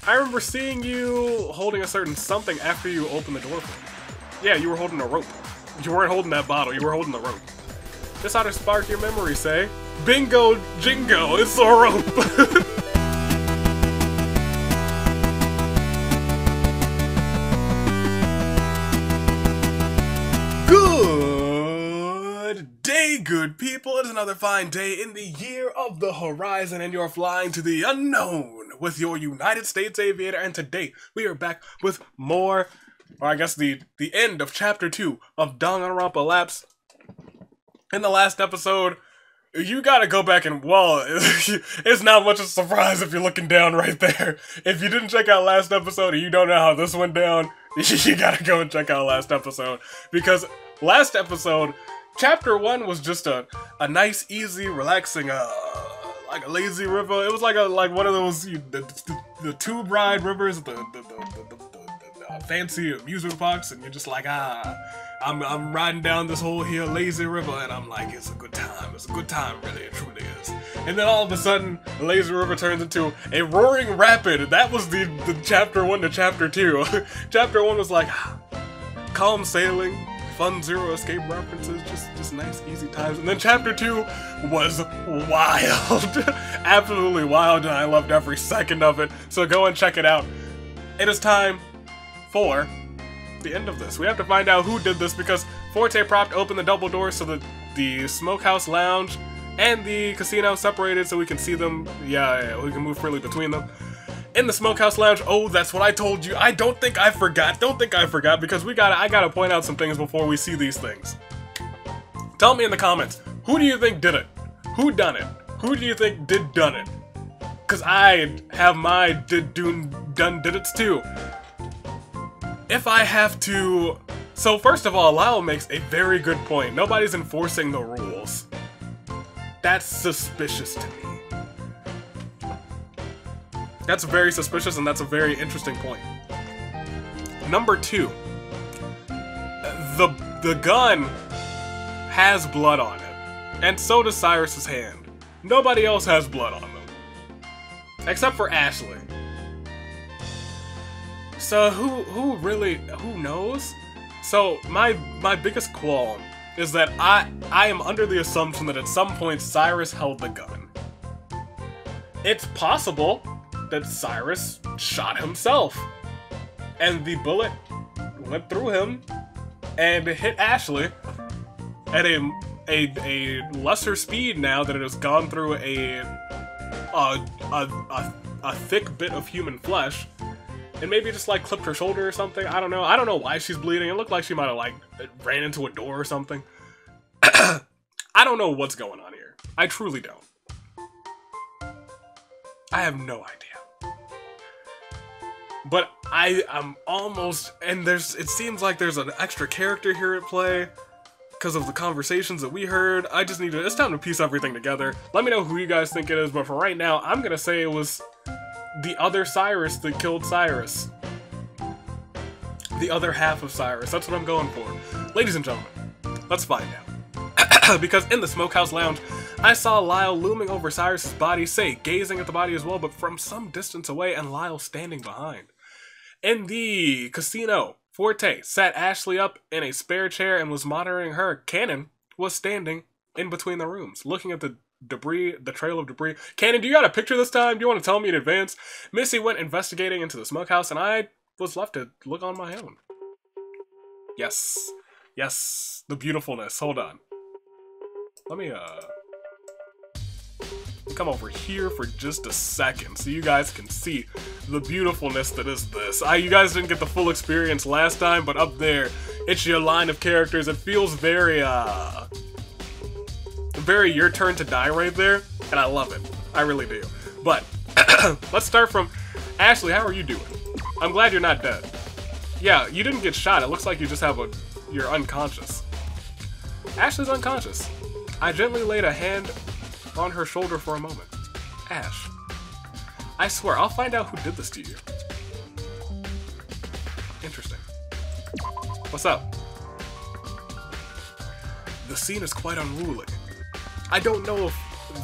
I remember seeing you holding a certain something after you opened the door for me. Yeah, you were holding a rope. You weren't holding that bottle, you were holding the rope. This ought to spark your memory, say. Bingo jingo, it's a rope! Good day, good people. It is another fine day in the year of the horizon, and you're flying to the unknown with your United States Aviator, and today we are back with more, or I guess the end of Chapter 2 of Danganronpa Lapse. In the last episode, you gotta go back and, well, it's not much of a surprise if you're looking down right there. If you didn't check out last episode and you don't know how this went down, you gotta go and check out last episode. Because last episode, Chapter 1 was just a nice, easy, relaxing, like a lazy river. It was like one of those, the tube ride rivers, the fancy amusement parks, and you're just like, I'm riding down this whole here lazy river, and I'm like, it's a good time. It's a good time, really, it truly is. And then all of a sudden, the lazy river turns into a roaring rapid. That was the Chapter 1 to Chapter 2. Chapter 1 was like, calm sailing, fun zero escape references, just nice, easy times. And then Chapter 2 was wild. Absolutely wild, and I loved every second of it. So go and check it out. It is time for the end of this. We have to find out who did this, because Forte propped open the double doors so that the smokehouse lounge and the casino separated so we can see them. Yeah, we can move freely between them. In the smokehouse lounge, oh, that's what I told you. I don't think I forgot. Don't think I forgot, because I gotta point out some things before we see these things. Tell me in the comments, who do you think did it? Who done it? Who do you think done it? Because I have my did it's too. If I have to... So first of all, Lyle makes a very good point. Nobody's enforcing the rules. That's suspicious to me. That's very suspicious, and that's a very interesting point. Number 2. The gun has blood on it. And so does Cyrus's hand. Nobody else has blood on them. Except for Ashley. So who knows? So my biggest qualm is that I am under the assumption that at some point Cyrus held the gun. It's possible that Cyrus shot himself, and the bullet went through him and hit Ashley at a lesser speed now that it has gone through a thick bit of human flesh. And maybe just like clipped her shoulder or something. I don't know. I don't know why she's bleeding. It looked like she might have like ran into a door or something. I don't know what's going on here. I truly don't. I have no idea. But I'm almost, and it seems like there's an extra character here at play because of the conversations that we heard. It's time to piece everything together. Let me know who you guys think it is, but for right now, I'm gonna say it was the other Cyrus that killed Cyrus. The other half of Cyrus. That's what I'm going for. Ladies and gentlemen, let's find out. Because in the smokehouse lounge, I saw Lyle looming over Cyrus's body, gazing at the body as well, but from some distance away, and Lyle standing behind. In the casino, Forte sat Ashley up in a spare chair and was monitoring her. Cannon was standing in between the rooms, looking at the debris, the trail of debris. Cannon, do you got a picture this time? Do you want to tell me in advance? Missy went investigating into the smokehouse, and I was left to look on my own. Yes. Yes. The beautifulness. Hold on. Let me, come over here for just a second so you guys can see the beautifulness that is this. You guys didn't get the full experience last time, but up there, it's your line of characters. It feels very your turn to die right there, and I love it. I really do. But let's start from Ashley. How are you doing? I'm glad you're not dead. Yeah, you didn't get shot. It looks like you just have you're unconscious. Ashley's unconscious. I gently laid a hand on her shoulder for a moment. Ash, I swear I'll find out who did this to you. Interesting. What's up? The scene is quite unruly. I don't know if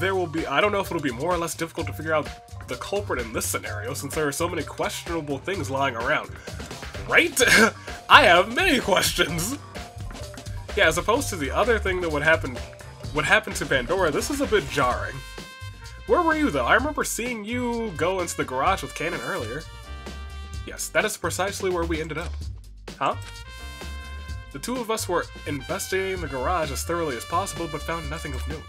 it'll be more or less difficult to figure out the culprit in this scenario since there are so many questionable things lying around. Right? I have many questions! Yeah, as opposed to the other thing that would happen to Pandora, this is a bit jarring. Where were you, though? I remember seeing you go into the garage with Kanan earlier. Yes, that is precisely where we ended up. Huh? The two of us were investigating the garage as thoroughly as possible, but found nothing of note.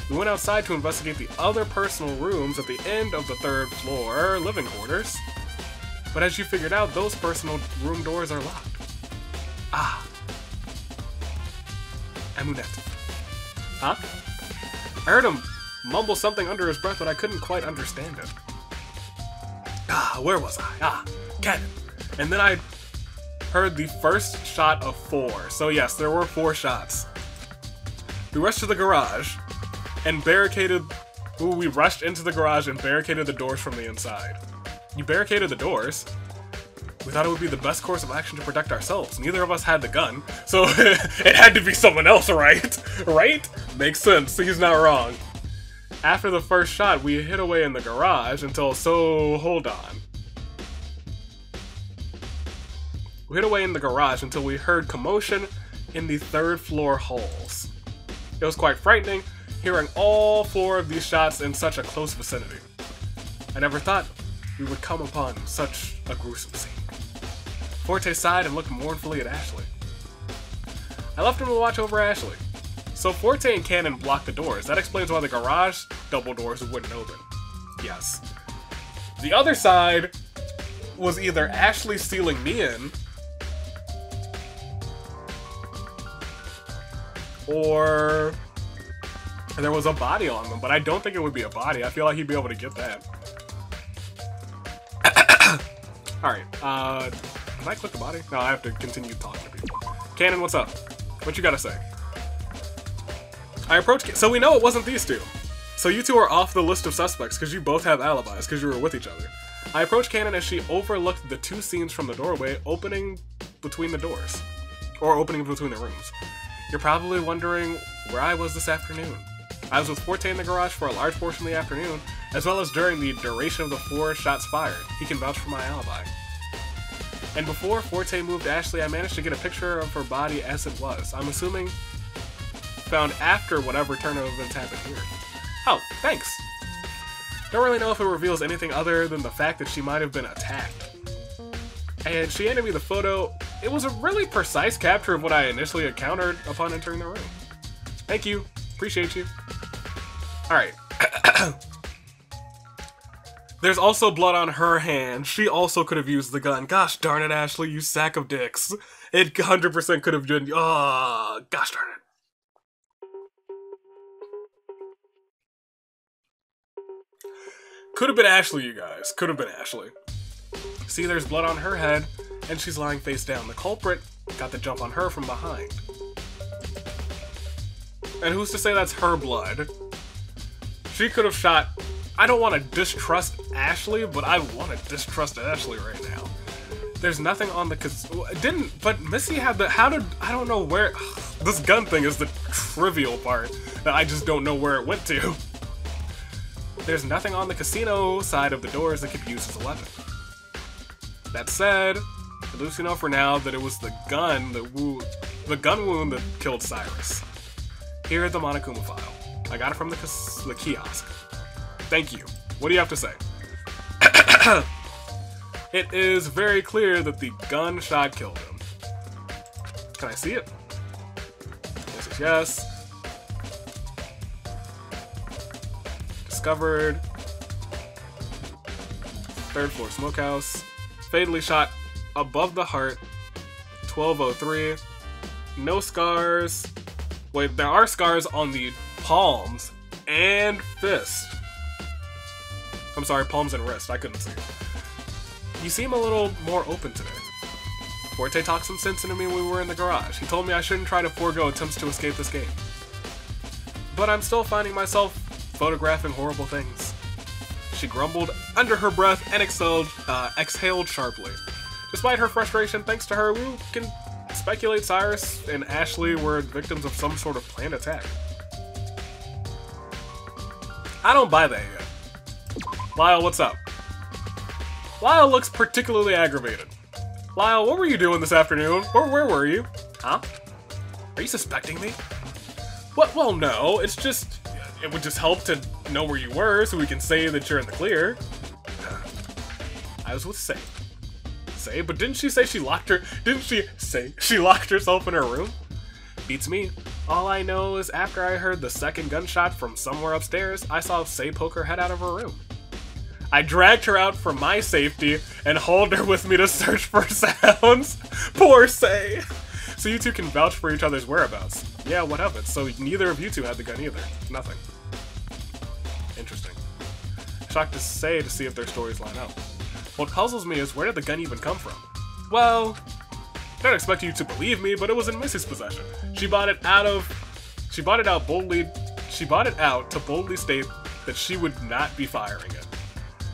We went outside to investigate the other personal rooms at the end of the 3rd floor living quarters. But as you figured out, those personal room doors are locked. Ah. Amunet. Huh? I heard him mumble something under his breath, but I couldn't quite understand it. Ah, where was I? Ah, Cannon. And then I heard the first shot of 4. So yes, there were 4 shots. We rushed to the garage and barricaded... Ooh, we rushed into the garage and barricaded the doors from the inside. You barricaded the doors? We thought it would be the best course of action to protect ourselves. Neither of us had the gun, so it had to be someone else, right? Right? Makes sense. He's not wrong. After the first shot, we hid away in the garage until... So, hold on. We hid away in the garage until we heard commotion in the 3rd floor halls. It was quite frightening, hearing all 4 of these shots in such a close vicinity. I never thought we would come upon such a gruesome scene. Forte sighed and looked mournfully at Ashley. I left him to watch over Ashley. So Forte and Cannon blocked the doors. That explains why the garage double doors wouldn't open. Yes. The other side was either Ashley stealing me in, or there was a body on them, but I don't think it would be a body. I feel like he'd be able to get that. Alright, can I click the body? No, I have to continue talking to people. Cannon, what's up? What you gotta say? I approached... So we know it wasn't these two. So you two are off the list of suspects, because you both have alibis, because you were with each other. I approached Cannon as she overlooked the 2 scenes from the doorway opening between the doors. Or opening between the rooms. You're probably wondering where I was this afternoon. I was with Forte in the garage for a large portion of the afternoon, as well as during the duration of the 4 shots fired. He can vouch for my alibi. And before Forte moved Ashley, I managed to get a picture of her body as it was. I'm assuming found after whatever turn of events happened here. Oh, thanks! Don't really know if it reveals anything other than the fact that she might have been attacked. And she handed me the photo. It was a really precise capture of what I initially encountered upon entering the room. Thank you. Appreciate you. Alright. There's also blood on her hand. She also could have used the gun. Gosh darn it, Ashley, you sack of dicks. It 100% could have been... Oh, gosh darn it. Could have been Ashley, you guys. Could have been Ashley. See, there's blood on her head, and she's lying face down. The culprit got the jump on her from behind. And who's to say that's her blood? She could have shot... I don't want to distrust Ashley, but I want to distrust Ashley right now. There's nothing on the... But Missy had the... How did... I don't know where... This gun thing is the trivial part that I just don't know where it went to. There's nothing on the casino side of the doors that could be used as a weapon. That said, at least we know for now that it was the gun wound that killed Cyrus. Here at the Monokuma file. I got it from the kiosk. Thank you. What do you have to say? It is very clear that the gunshot killed him. Can I see it? Yes, yes, yes. Discovered. 3rd floor smokehouse. Fatally shot above the heart. 1203. No scars. Wait, there are scars on the palms and fist. I'm sorry, palms and wrist. I couldn't see it. You seem a little more open today. Forte talked some sense into me when we were in the garage. He told me I shouldn't try to forego attempts to escape this game. But I'm still finding myself photographing horrible things. She grumbled under her breath and exhaled sharply. Despite her frustration, thanks to her, we can speculate Cyrus and Ashley were victims of some sort of planned attack. I don't buy that yet. Lyle, what's up? Lyle looks particularly aggravated. Lyle, what were you doing this afternoon? Where were you? Huh? Are you suspecting me? What? Well, no. It's just... It would just help to know where you were so we can say that you're in the clear. I was with Say. Say? But didn't she say she locked her... Didn't she say she locked herself in her room? Beats me. All I know is after I heard the second gunshot from somewhere upstairs, I saw Say poke her head out of her room. I dragged her out for my safety and hauled her with me to search for sounds. Poor Say. So you two can vouch for each other's whereabouts. Yeah, what of it? So neither of you two had the gun either. Nothing. Interesting. Shocked to say to see if their stories line up. What puzzles me is where did the gun even come from? Well, I don't expect you to believe me, but it was in Missy's possession. She bought it out to boldly state that she would not be firing it.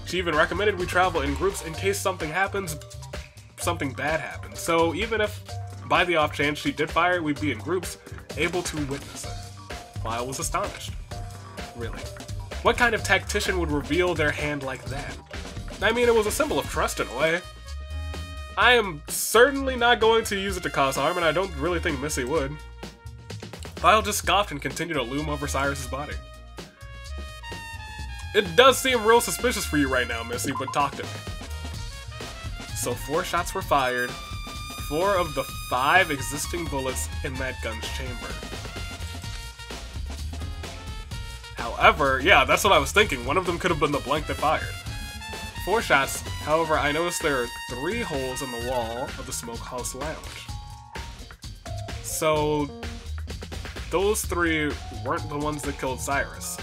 She even recommended we travel in groups in case something bad happens. So even if, by the off chance she did fire, we'd be in groups, able to witness it. Lyle was astonished. Really? What kind of tactician would reveal their hand like that? I mean, it was a symbol of trust in a way. I am certainly not going to use it to cause harm, and I don't really think Missy would. Lyle just scoffed and continued to loom over Cyrus's body. It does seem real suspicious for you right now, Missy, but talk to me. So 4 shots were fired, 4 of the 5 existing bullets in that gun's chamber. However, yeah, that's what I was thinking. One of them could have been the blank that fired. 4 shots, however, I noticed there are 3 holes in the wall of the smokehouse lounge. So, those 3 weren't the ones that killed Cyrus.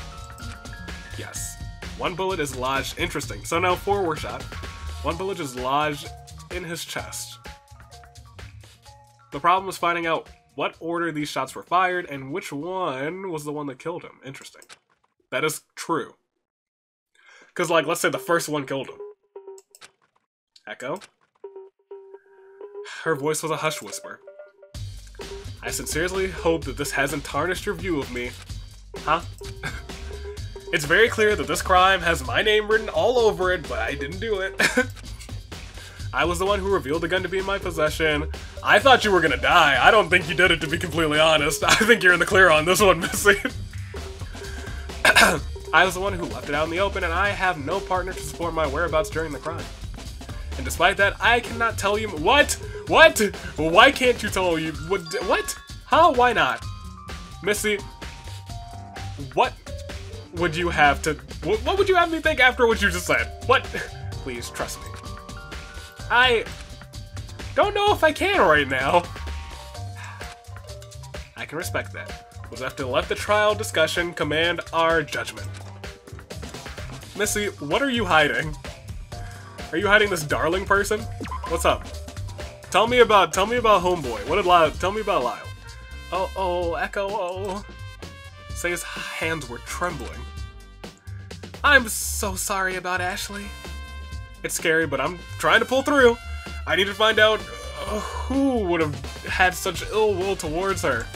Yes. 1 bullet is lodged. Interesting. So now 4 were shot. 1 bullet is lodged in his chest. The problem was finding out what order these shots were fired and which one was the one that killed him. Interesting. That is true. Because, like, let's say the first one killed him. Echo? Her voice was a hushed whisper. I sincerely hope that this hasn't tarnished your view of me. Huh? It's very clear that this crime has my name written all over it, but I didn't do it. I was the one who revealed the gun to be in my possession. I thought you were gonna die. I don't think you did it, to be completely honest. I think you're in the clear on this one, Missy. I was the one who left it out in the open, and I have no partner to support my whereabouts during the crime. And despite that, I cannot tell you— What? What? Why can't you tell you— What? How? Why not? Missy, what would you have to— What would you have me think after what you just said? What? Please, trust me. I don't know if I can right now. I can respect that. We'll have to let the trial discussion command our judgment. Missy, what are you hiding? Are you hiding this darling person? What's up? Tell me about homeboy. What did Lyle— Tell me about Lyle. Oh, Echo, oh. Say's hands were trembling. I'm so sorry about Ashley. It's scary, but I'm trying to pull through. I need to find out who would have had such ill will towards her.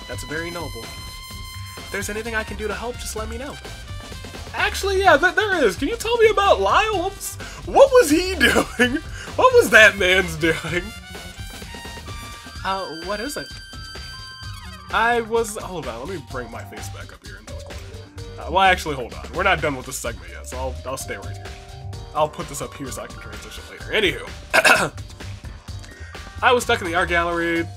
That's very noble. If there's anything I can do to help, just let me know. Actually, yeah, there is. Can you tell me about Lyle? What was he doing? What was that man's doing? What is it? Hold on, let me bring my face back up here into the corner. Well, actually, hold on. We're not done with this segment yet, so I'll stay right here. I'll put this up here so I can transition later. Anywho. I was stuck in the art gallery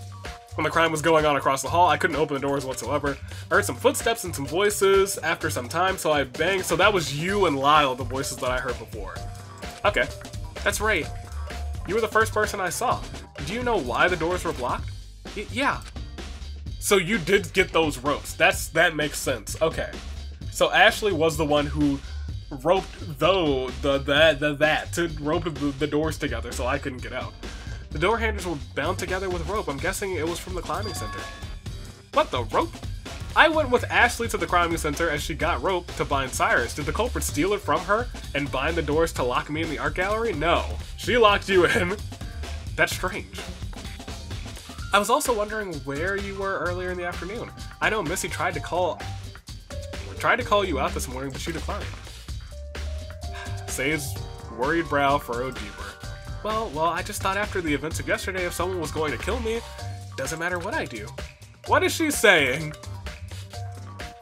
when the crime was going on across the hall. I couldn't open the doors whatsoever. I heard some footsteps and some voices after some time, so I banged. So that was you and Lyle, the voices that I heard before. Okay, that's right. You were the first person I saw. Do you know why the doors were blocked? Yeah. So you did get those ropes. That makes sense. Okay. So Ashley was the one who roped to rope the doors together so I couldn't get out. The door handles were bound together with rope. I'm guessing it was from the climbing center. What, the rope? I went with Ashley to the climbing center as she got rope to bind Cyrus. Did the culprit steal it from her and bind the doors to lock me in the art gallery? No. She locked you in. That's strange. I was also wondering where you were earlier in the afternoon. I know Missy tried to call you out this morning, but she declined. Say's worried brow furrowed deeper. Well, I just thought after the events of yesterday, if someone was going to kill me, doesn't matter what I do. What is she saying?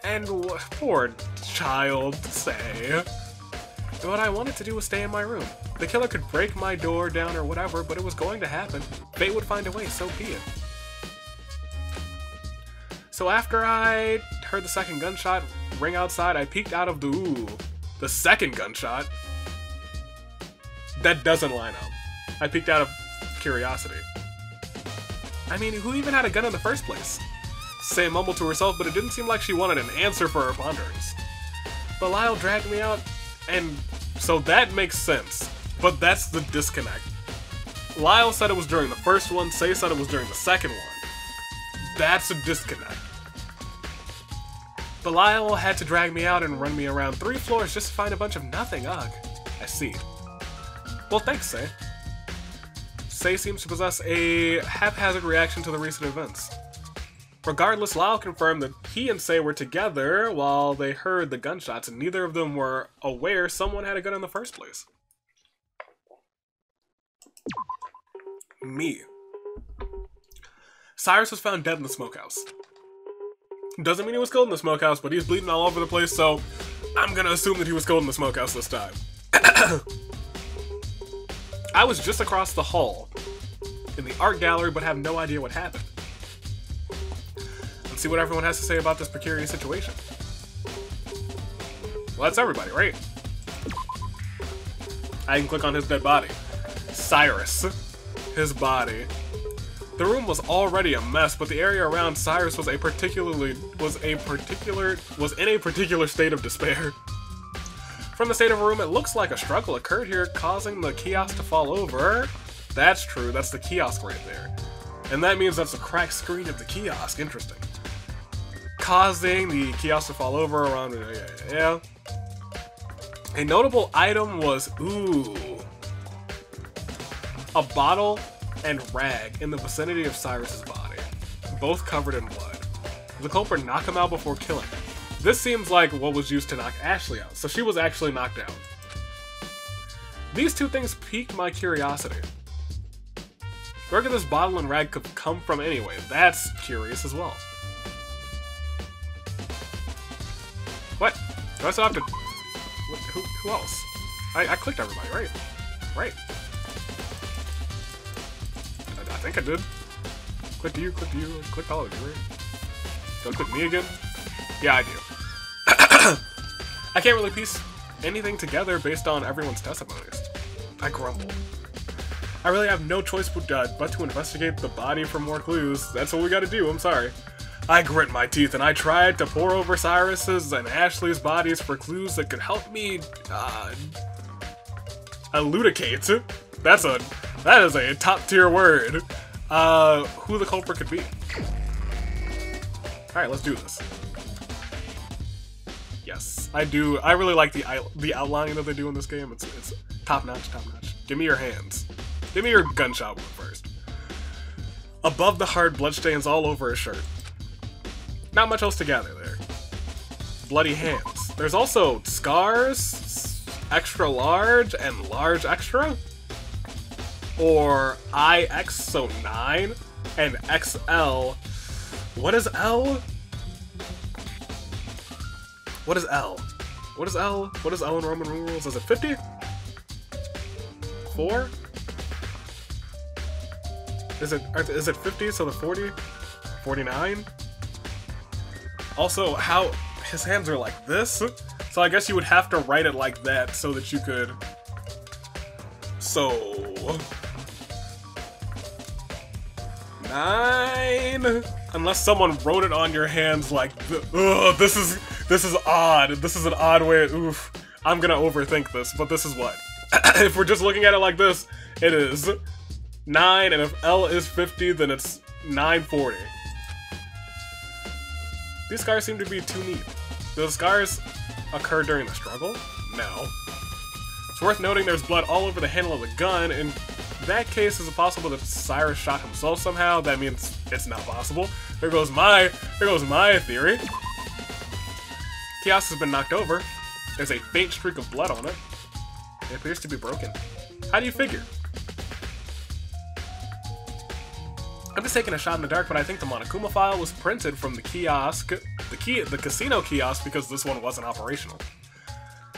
And poor child, Say. What I wanted to do was stay in my room. The killer could break my door down or whatever, but it was going to happen. Fate would find a way, so be it. So after I heard the second gunshot ring outside, I peeked out of the second gunshot. That doesn't line up. I peeked out of curiosity. I mean, who even had a gun in the first place? Say mumbled to herself, but it didn't seem like she wanted an answer for her ponderings. But Lyle dragged me out, and so that makes sense. But that's the disconnect. Lyle said it was during the first one, Say said it was during the second one. That's a disconnect. But Lyle had to drag me out and run me around 3 floors just to find a bunch of nothing. Ugh. I see. Well, thanks, Say. Say seems to possess a haphazard reaction to the recent events. Regardless, Lyle confirmed that he and Say were together while they heard the gunshots, and neither of them were aware someone had a gun in the first place. Me. Cyrus was found dead in the smokehouse. Doesn't mean he was killed in the smokehouse, but he's bleeding all over the place, so I'm gonna assume that he was killed in the smokehouse this time. I was just across the hall in the art gallery, but have no idea what happened. Let's see what everyone has to say about this precarious situation. Well, that's everybody, right? I can click on his dead body. Cyrus. His body. The room was already a mess, but the area around Cyrus was in a particular state of despair. From the state of a room, it looks like a struggle occurred here, causing the kiosk to fall over. That's true, that's the kiosk right there. And that means that's a cracked screen of the kiosk. Interesting. Causing the kiosk to fall over around... Yeah. A notable item was... a bottle and rag in the vicinity of Cyrus's body, both covered in blood. The culprit knocked him out before killing him. This seems like what was used to knock Ashley out, so she was actually knocked out. These two things piqued my curiosity. Where could this bottle and rag come from anyway? That's curious as well. What? Do I still have to... Who else? I clicked everybody, right? Right. I think I did. Click you, click all of you, right? Don't click me again? Yeah, I do. I can't really piece anything together based on everyone's testimonies. I grumble. I really have no choice but to investigate the body for more clues. That's what we gotta do, I'm sorry. I grit my teeth and I tried to pore over Cyrus's and Ashley's bodies for clues that could help me, elucidate. That is a top tier word. Who the culprit could be. Alright, let's do this. Yes, I do. I really like the outlining that they do in this game. It's top notch, top notch. Give me your hands. Give me your gunshot one first. Above the hard bloodstains all over his shirt. Not much else to gather there. Bloody hands. There's also scars, extra large, and large extra. Or IX, so 9, and XL. What is L? What is L? What is L? What is L in Roman numerals? Is it 50? 4? Is it 50, so the 40? 49? Also, how his hands are like this, so I guess you would have to write it like that so that you could... So... 9? Unless someone wrote it on your hands like, ugh, this is odd. This is an odd way, oof. I'm gonna overthink this, but this is what. If we're just looking at it like this, it is 9, and if L is 50, then it's 940. These scars seem to be too neat. Do the scars occur during the struggle? No. It's worth noting there's blood all over the handle of the gun. In that case, is it possible that Cyrus shot himself somehow? That means it's not possible. There goes my theory. Kiosk has been knocked over. There's a faint streak of blood on it. It appears to be broken. How do you figure? I'm just taking a shot in the dark, but I think the Monokuma file was printed from the kiosk, the casino kiosk, because this one wasn't operational.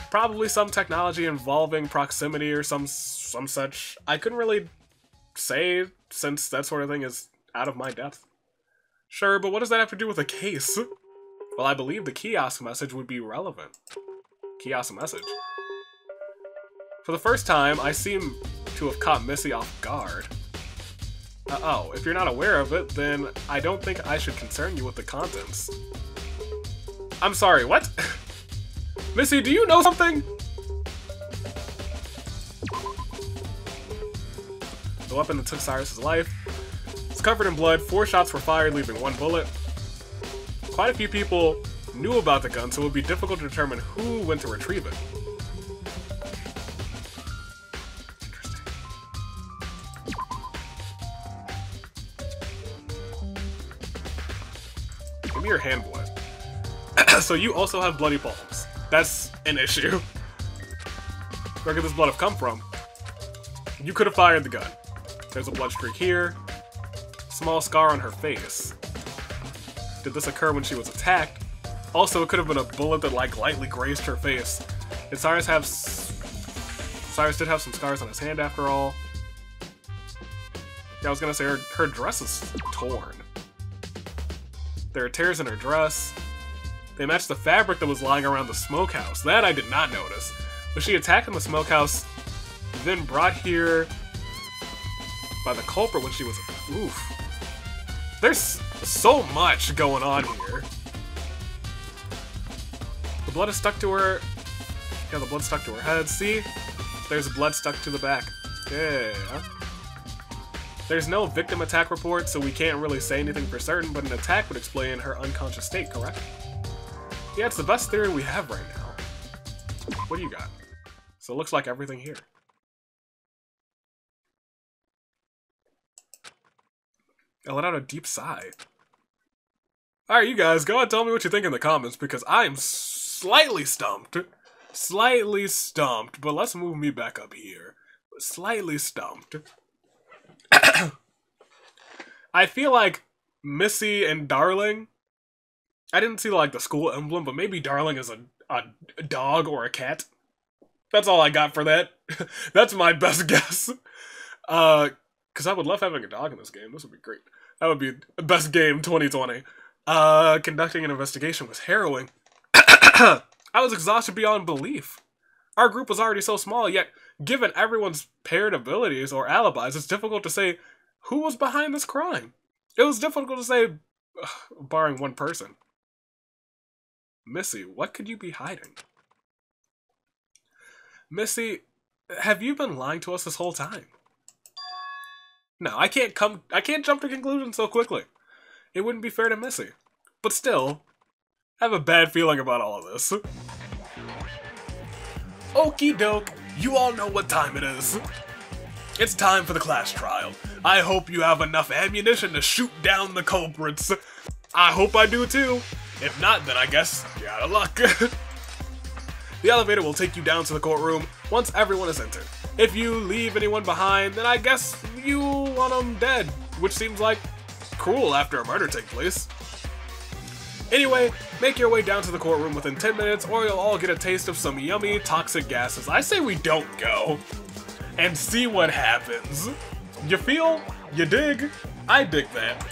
Probably some technology involving proximity or some such. I couldn't really say, since that sort of thing is out of my depth. Sure, but what does that have to do with a case? Well, I believe the kiosk message would be relevant. Kiosk message. For the first time, I seem to have caught Missy off guard. Oh, if you're not aware of it, then I don't think I should concern you with the contents. I'm sorry, what? Missy, do you know something? The weapon that took Cyrus's life. It's covered in blood, 4 shots were fired, leaving 1 bullet. Quite a few people knew about the gun, so it would be difficult to determine who went to retrieve it. Give me your hand blood. So you also have bloody palms. That's an issue. Where could this blood have come from? You could have fired the gun. There's a blood streak here. Small scar on her face. Did this occur when she was attacked? Also, it could have been a bullet that like lightly grazed her face. Did Cyrus have... Cyrus did have some scars on his hand after all. Yeah, I was gonna say her dress is torn. There are tears in her dress. They match the fabric that was lying around the smokehouse. That I did not notice. Was she attacked in the smokehouse, then brought here by the culprit when she was... Oof. There's so much going on here. The blood is stuck to her... Yeah, the blood stuck to her head. See? There's blood stuck to the back. Yeah. There's no victim attack report, so we can't really say anything for certain, but an attack would explain her unconscious state, correct? Yeah, it's the best theory we have right now. What do you got? So it looks like everything here. I let out a deep sigh. Alright, you guys, go and tell me what you think in the comments, because I am slightly stumped. Slightly stumped, but let's move me back up here. Slightly stumped. I feel like Missy and Darling... I didn't see, like, the school emblem, but maybe Darling is a dog or a cat. That's all I got for that. That's my best guess. Because I would love having a dog in this game. This would be great. That would be best game 2020. Conducting an investigation was harrowing. I was exhausted beyond belief. Our group was already so small, yet given everyone's paired abilities or alibis, it's difficult to say who was behind this crime. It was difficult to say, barring one person. Missy, what could you be hiding? Missy, have you been lying to us this whole time? No, I can't jump to conclusions so quickly. It wouldn't be fair to Missy. But still, I have a bad feeling about all of this. Okie doke, you all know what time it is. It's time for the class trial. I hope you have enough ammunition to shoot down the culprits. I hope I do too. If not, then I guess you're out of luck. The elevator will take you down to the courtroom once everyone is entered. If you leave anyone behind, then I guess you want them dead, which seems like cruel after a murder takes place. Anyway, make your way down to the courtroom within 10 minutes or you'll all get a taste of some yummy toxic gases. I say we don't go and see what happens. You feel? You dig? I dig that.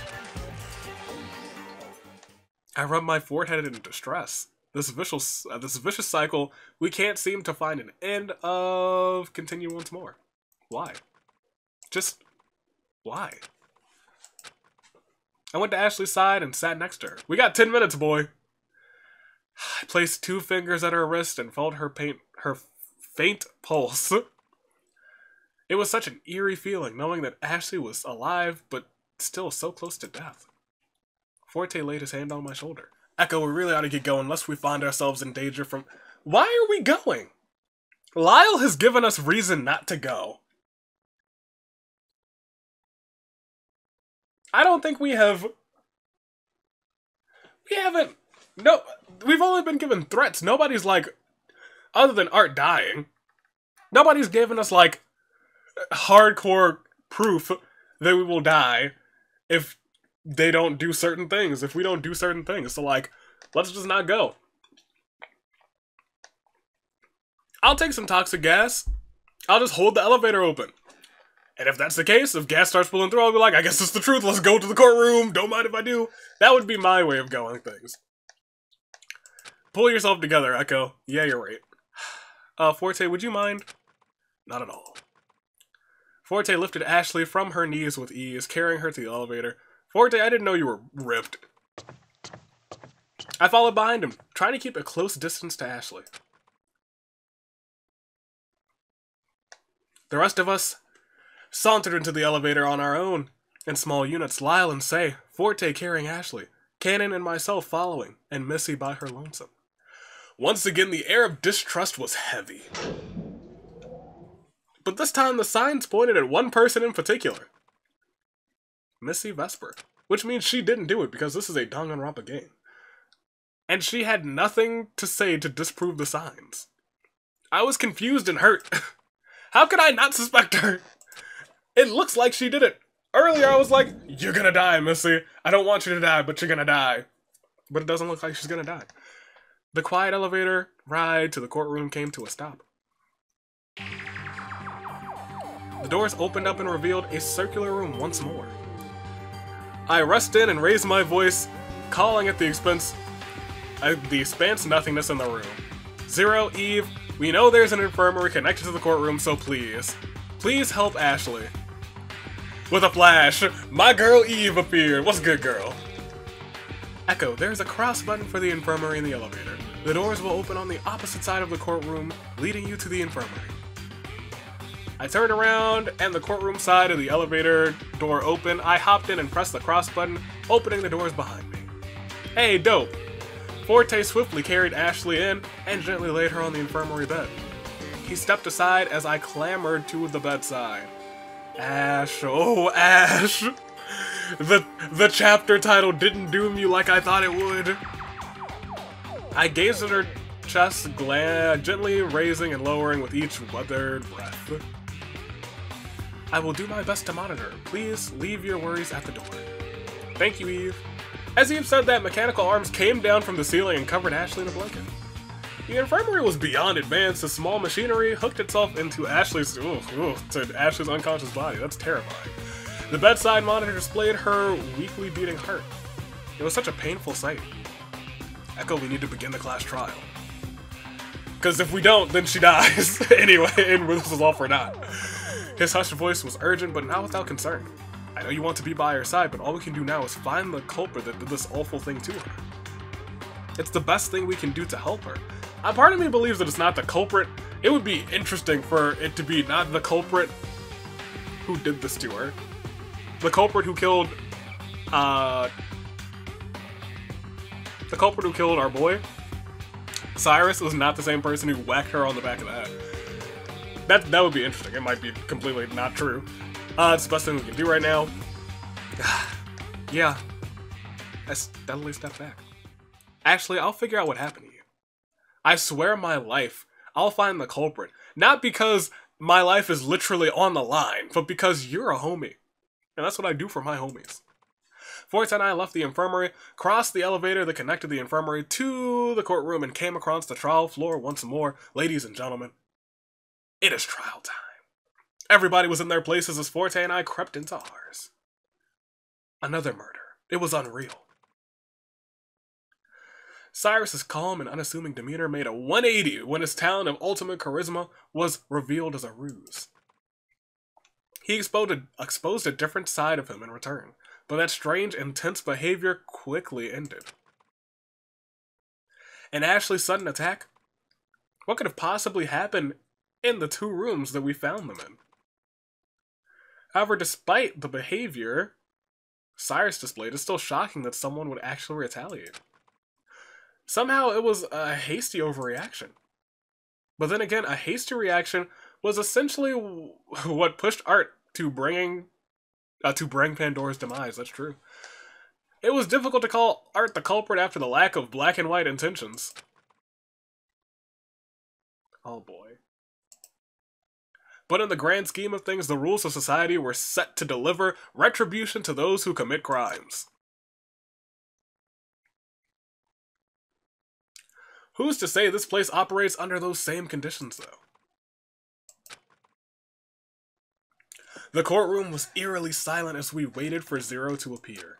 I rub my forehead in distress. This vicious cycle we can't seem to find an end of. Continue once more. Why? Just why? I went to Ashley's side and sat next to her. We got 10 minutes, boy. I placed 2 fingers at her wrist and felt her faint pulse. It was such an eerie feeling, knowing that Ashley was alive, but still so close to death. Forte laid his hand on my shoulder. Echo, we really ought to get going, lest we find ourselves in danger from... Why are we going? Lyle has given us reason not to go. I don't think we have... We haven't... No, we've only been given threats. Nobody's like... Other than Art dying. Nobody's given us, like, hardcore proof that we will die if they don't do certain things, if we don't do certain things. So, like, let's just not go. I'll take some toxic gas. I'll just hold the elevator open. And if that's the case, if gas starts pulling through, I'll be like, I guess it's the truth, let's go to the courtroom, don't mind if I do. That would be my way of going things. Pull yourself together, Echo. Yeah, you're right. Forte, would you mind? Not at all. Forte lifted Ashley from her knees with ease, carrying her to the elevator. Forte, I didn't know you were ripped. I followed behind him, trying to keep a close distance to Ashley. The rest of us sauntered into the elevator on our own, in small units, Lyle and Say, Forte carrying Ashley, Cannon and myself following, and Missy by her lonesome. Once again, the air of distrust was heavy. But this time, the signs pointed at one person in particular. Missy Vesper. Which means she didn't do it, because this is a Danganronpa game. And she had nothing to say to disprove the signs. I was confused and hurt. How could I not suspect her? It looks like she did it. Earlier I was like, you're gonna die, Missy. I don't want you to die, but you're gonna die. But it doesn't look like she's gonna die. The quiet elevator ride to the courtroom came to a stop. The doors opened up and revealed a circular room once more. I rushed in and raised my voice, calling at the expanse nothingness in the room. Zero, Eve, we know there's an infirmary connected to the courtroom, so please help Ashley. With a flash, my girl Eve appeared. What's good, girl? Echo, there's a cross button for the infirmary in the elevator. The doors will open on the opposite side of the courtroom, leading you to the infirmary. I turned around, and the courtroom side of the elevator door opened. I hopped in and pressed the cross button, opening the doors behind me. Hey, dope! Forte swiftly carried Ashley in and gently laid her on the infirmary bed. He stepped aside as I clambered to the bedside. Ash, oh Ash! The chapter title didn't doom you like I thought it would. I gazed at her chest, gently raising and lowering with each weathered breath. I will do my best to monitor. Please leave your worries at the door. Thank you, Eve. As Eve said that, mechanical arms came down from the ceiling and covered Ashley in a blanket. The infirmary was beyond advanced. The small machinery hooked itself into Ashley's unconscious body. That's terrifying. The bedside monitor displayed her weakly beating heart. It was such a painful sight. Echo, we need to begin the class trial. Because if we don't, then she dies. Anyway, and this is all for naught. His hushed voice was urgent, but not without concern. I know you want to be by her side, but all we can do now is find the culprit that did this awful thing to her. It's the best thing we can do to help her. A part of me believes that it's not the culprit. It would be interesting for it to be not the culprit who did this to her. The culprit who killed, our boy, Cyrus, was not the same person who whacked her on the back of the head. That would be interesting. It might be completely not true. It's the best thing we can do right now. Yeah. I steadily stepped back. Actually, I'll figure out what happened to you. I swear my life, I'll find the culprit. Not because my life is literally on the line, but because you're a homie. And that's what I do for my homies. Forte and I left the infirmary, crossed the elevator that connected the infirmary to the courtroom, and came across the trial floor once more. Ladies and gentlemen, it is trial time. Everybody was in their places as Forte and I crept into ours. Another murder. It was unreal. Cyrus's calm and unassuming demeanor made a 180 when his talent of ultimate charisma was revealed as a ruse. He exposed a different side of him in return, but that strange, intense behavior quickly ended. And Ashley's sudden attack? What could have possibly happened in the two rooms that we found them in? However, despite the behavior Cyrus displayed, it's still shocking that someone would actually retaliate. Somehow it was a hasty overreaction. But then again, a hasty reaction was essentially what pushed Art to bring Pandora's demise. That's true. It was difficult to call Art the culprit after the lack of black and white intentions. Oh boy. But in the grand scheme of things, the rules of society were set to deliver retribution to those who commit crimes. Who's to say this place operates under those same conditions, though? The courtroom was eerily silent as we waited for Zero to appear.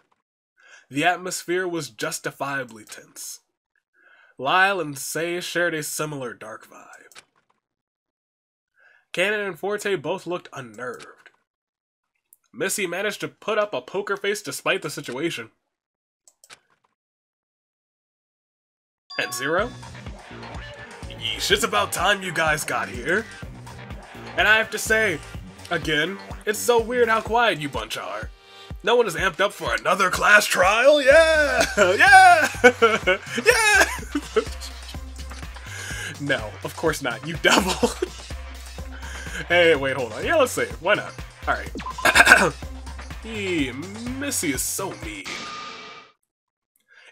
The atmosphere was justifiably tense. Lyle and Say shared a similar dark vibe. Cannon and Forte both looked unnerved. Missy managed to put up a poker face despite the situation. And Zero? Yeesh, it's about time you guys got here. And I have to say, again, it's so weird how quiet you bunch are. No one is amped up for another class trial? Yeah! Yeah! Yeah! No, of course not, you devil. Hey, wait, hold on. Yeah, let's see. Why not? Alright. Missy is so mean.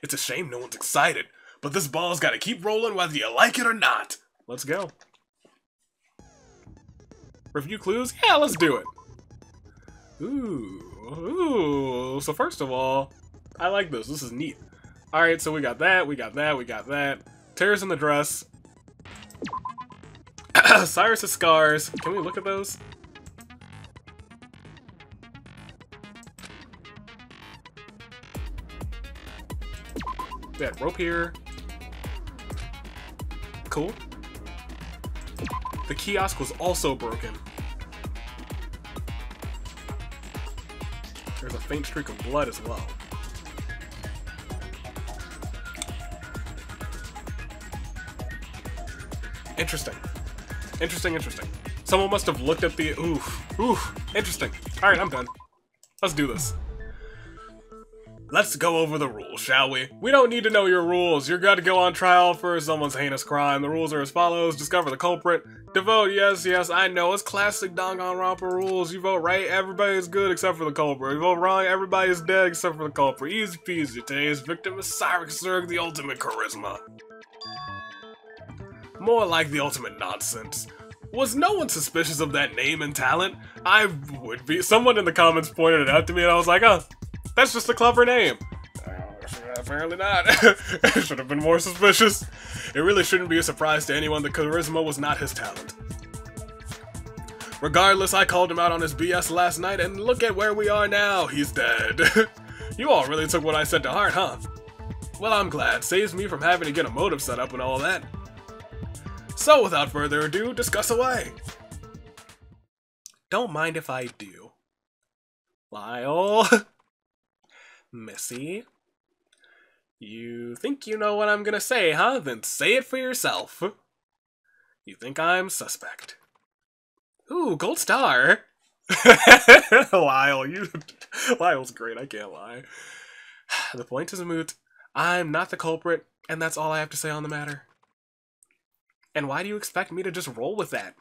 It's a shame no one's excited, but this ball's gotta keep rolling whether you like it or not. Let's go. Review clues? Yeah, let's do it. Ooh, so first of all, I like this. This is neat. Alright, so we got that, we got that, we got that. Tears in the dress. Cyrus's scars. Can we look at those? We had rope here. Cool. The kiosk was also broken. There's a faint streak of blood as well. Interesting. Interesting. Someone must have looked at the... Oof. Interesting. Alright, I'm done. Let's do this. Let's go over the rules, shall we? We don't need to know your rules. You're going to go on trial for someone's heinous crime. The rules are as follows. Discover the culprit. To vote, yes, I know. It's classic Danganronpa rules. You vote right, everybody's good except for the culprit. You vote wrong, everybody's dead except for the culprit. Easy peasy. Today's victim is Cyrus, the ultimate charisma. More like the ultimate nonsense. Was no one suspicious of that name and talent? I would be. Someone in the comments pointed it out to me and I was like, oh, that's just a clever name. Apparently not. It should have been more suspicious. It really shouldn't be a surprise to anyone that charisma was not his talent. Regardless, I called him out on his BS last night and look at where we are now. He's dead. You all really took what I said to heart, huh? Well, I'm glad. Saves me from having to get a motive set up and all that. So, without further ado, discuss away. Don't mind if I do. Lyle. Missy. You think you know what I'm gonna say, huh? Then say it for yourself. You think I'm suspect. Ooh, gold star. Lyle's great, I can't lie. The point is moot. I'm not the culprit, and that's all I have to say on the matter. And why do you expect me to just roll with that?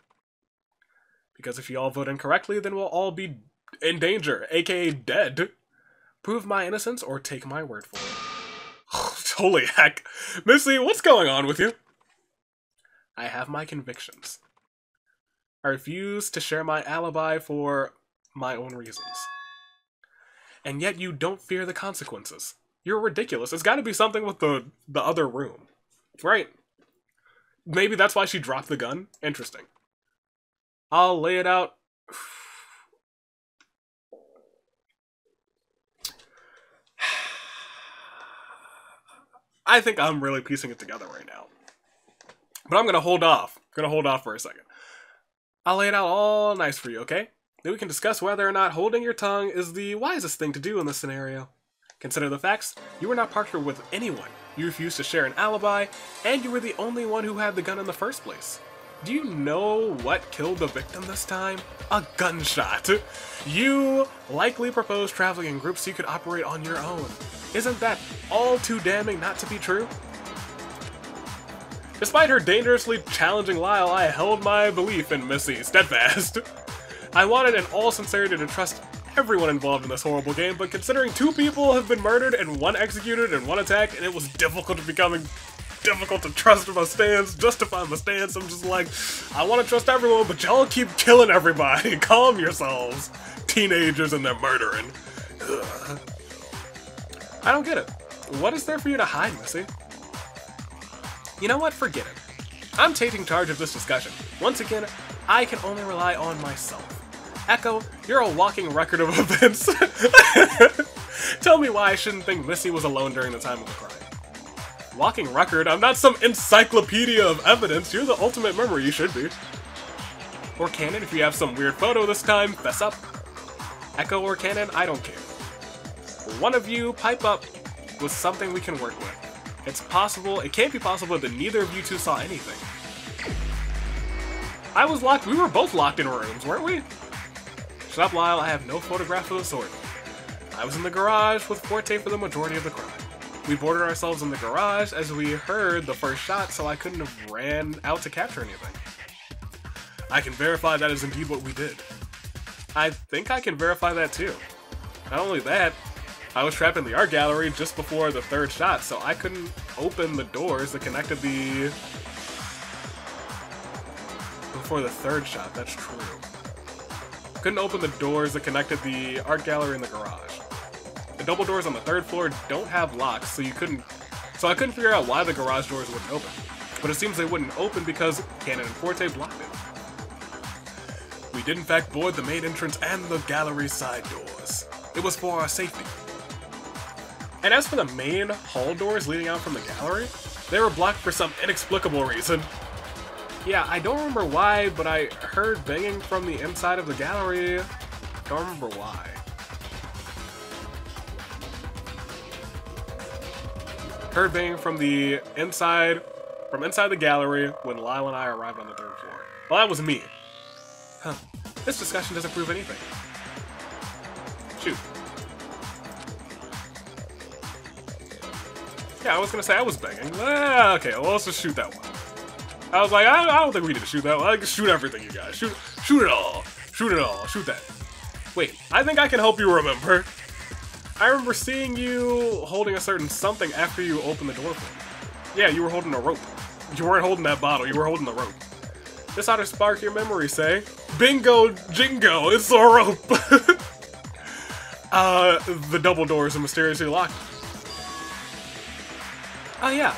Because if you all vote incorrectly, then we'll all be in danger, aka dead. Prove my innocence or take my word for it. Holy heck. Missy, what's going on with you? I have my convictions. I refuse to share my alibi for my own reasons. And yet you don't fear the consequences. You're ridiculous. It's gotta be something with the other room. Right? Maybe that's why she dropped the gun? Interesting. I'll lay it out. I think I'm really piecing it together right now. But I'm gonna hold off. For a second. I'll lay it out all nice for you, okay? Then we can discuss whether or not holding your tongue is the wisest thing to do in this scenario. Consider the facts. You were not partnered with anyone. You refused to share an alibi, and you were the only one who had the gun in the first place. Do you know what killed the victim this time? A gunshot. You likely proposed traveling in groups so you could operate on your own. Isn't that all too damning not to be true? Despite her dangerously challenging Lyle, I held my belief in Missy steadfast. I wanted in all sincerity to trust everyone involved in this horrible game, but considering 2 people have been murdered and 1 executed and 1 attacked, and it was difficult to becoming difficult to trust my stance, justify my stance. I'm just like, I want to trust everyone, but y'all keep killing everybody. Calm yourselves. Teenagers and they're murdering. Ugh. I don't get it. What is there for you to hide, Missy? You know what? Forget it. I'm taking charge of this discussion. Once again, I can only rely on myself. Echo, you're a walking record of events. Tell me why I shouldn't think Missy was alone during the time of the crime. Walking record? I'm not some encyclopedia of evidence. You're the ultimate memory, you should be. Or Canon, if you have some weird photo this time, fess up. Echo or Canon, I don't care. One of you pipe up with something we can work with. It's possible, it can't be possible that neither of you two saw anything. I was locked, we were both locked in rooms, weren't we? Shut up, Lyle, I have no photograph of the sort. I was in the garage with Forte for the majority of the crime. We boarded ourselves in the garage as we heard the first shot, so I couldn't have ran out to capture anything. I can verify that is indeed what we did. I think I can verify that too. Not only that, I was trapped in the art gallery just before the third shot, so I couldn't open the doors that connected the... Before the third shot, that's true. Couldn't open the doors that connected the art gallery and the garage. The double doors on the third floor don't have locks, so I couldn't figure out why the garage doors wouldn't open. But it seems they wouldn't open because Canon and Forte blocked it. We did in fact board the main entrance and the gallery side doors. It was for our safety. And as for the main hall doors leading out from the gallery, they were blocked for some inexplicable reason. Yeah, I don't remember why, but I heard banging from the inside of the gallery. Don't remember why. Heard banging from the inside the gallery when Lyle and I arrived on the third floor. Well, that was me. Huh. This discussion doesn't prove anything. Shoot. Yeah, I was gonna say I was banging. Okay, well, let's just shoot that one. I was like, I don't think we need to shoot that one. I can shoot everything, you guys. Shoot it all. Shoot it all. Shoot that. Wait, I think I can help you remember. I remember seeing you holding a certain something after you opened the door for me. Yeah, you were holding a rope. You weren't holding that bottle, you were holding the rope. This ought to spark your memory, say. Bingo, jingo, it's a rope. The double doors are mysteriously locked. Oh yeah.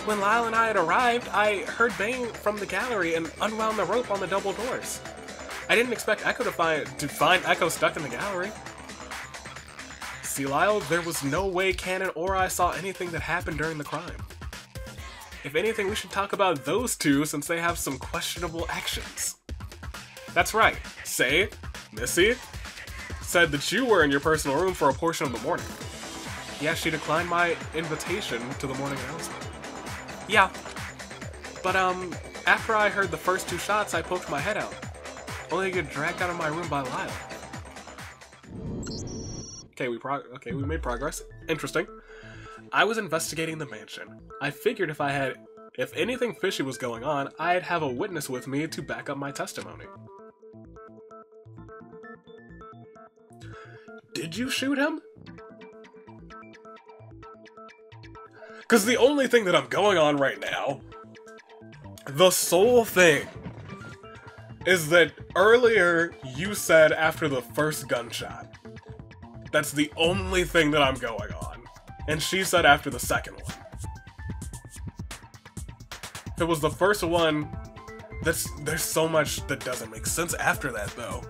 When Lyle and I had arrived, I heard banging from the gallery and unwound the rope on the double doors. I didn't expect Echo to find Echo stuck in the gallery. See, Lyle, there was no way Canon or I saw anything that happened during the crime. If anything, we should talk about those two since they have some questionable actions. That's right. Say, Missy, said that you were in your personal room for a portion of the morning. Yeah, she declined my invitation to the morning announcement. Yeah. But, after I heard the first two shots, I poked my head out. Only to get dragged out of my room by Lyle. Okay, we made progress. Interesting. I was investigating the mansion. I figured if anything fishy was going on, I'd have a witness with me to back up my testimony. Did you shoot him? Because the only thing that I'm going on right now, the sole thing, is that earlier you said after the first gunshot. That's the only thing that I'm going on. And she said after the second one. If it was the first one, there's so much that doesn't make sense after that, though.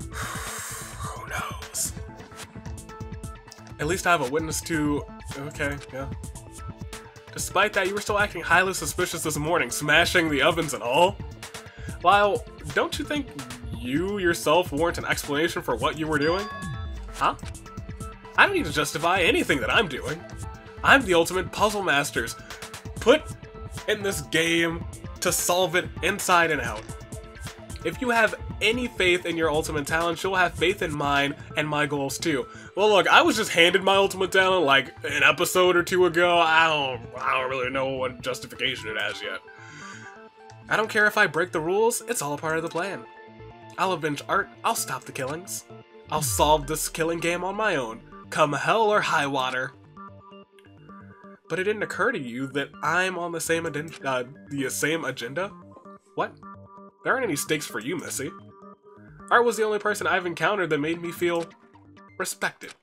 Who knows? At least I have a witness to... Okay, yeah. Despite that, you were still acting highly suspicious this morning, smashing the ovens and all. Lyle, don't you think you yourself warrant an explanation for what you were doing? Huh? I don't need to justify anything that I'm doing. I'm the ultimate puzzle masters, put in this game to solve it inside and out. If you have any faith in your ultimate talent, you'll have faith in mine and my goals too. Well, look, I was just handed my ultimate talent like an episode or two ago. I don't really know what justification it has yet. I don't care if I break the rules, it's all a part of the plan. I'll avenge Art, I'll stop the killings. I'll solve this killing game on my own, come hell or high water. But it didn't occur to you that I'm on the same agenda? What? There aren't any stakes for you, Missy. Art was the only person I've encountered that made me feel respected.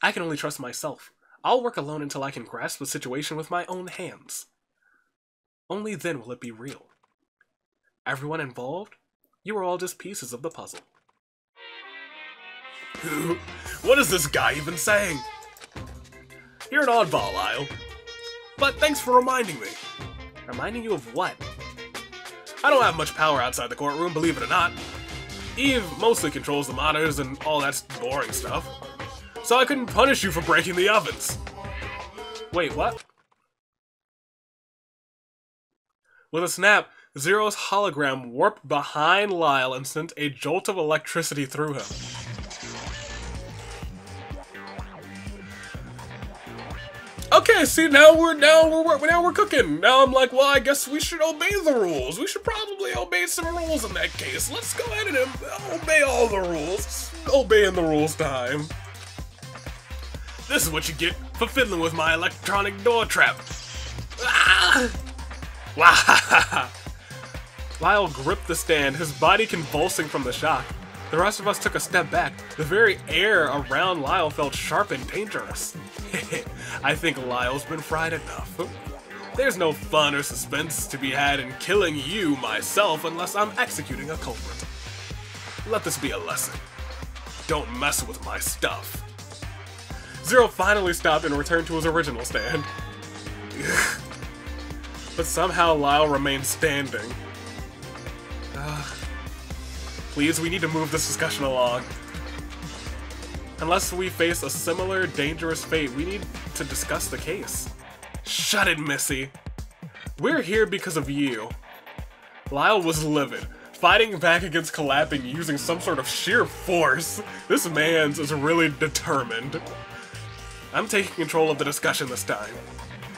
I can only trust myself. I'll work alone until I can grasp the situation with my own hands. Only then will it be real. Everyone involved? You are all just pieces of the puzzle. What is this guy even saying? You're an oddball, Lyle. But thanks for reminding me. Reminding you of what? I don't have much power outside the courtroom, believe it or not. Eve mostly controls the monitors and all that boring stuff. So I couldn't punish you for breaking the ovens. Wait, what? With a snap, Zero's hologram warped behind Lyle and sent a jolt of electricity through him. Okay, see, now we're cooking. Now I'm like, well, I guess we should obey the rules. We should probably obey some rules in that case. Let's go ahead and obey all the rules. Obeying the rules time. This is what you get for fiddling with my electronic door trap. Ah! Wow! Lyle gripped the stand, his body convulsing from the shock. The rest of us took a step back. The very air around Lyle felt sharp and dangerous. I think Lyle's been fried enough. There's no fun or suspense to be had in killing you myself unless I'm executing a culprit. Let this be a lesson. Don't mess with my stuff. Zero finally stopped and returned to his original stand. But somehow Lyle remained standing. Please, we need to move this discussion along. Unless we face a similar dangerous fate, we need to discuss the case. Shut it, Missy. We're here because of you. Lyle was livid, fighting back against collapsing using some sort of sheer force. This man's is really determined. I'm taking control of the discussion this time.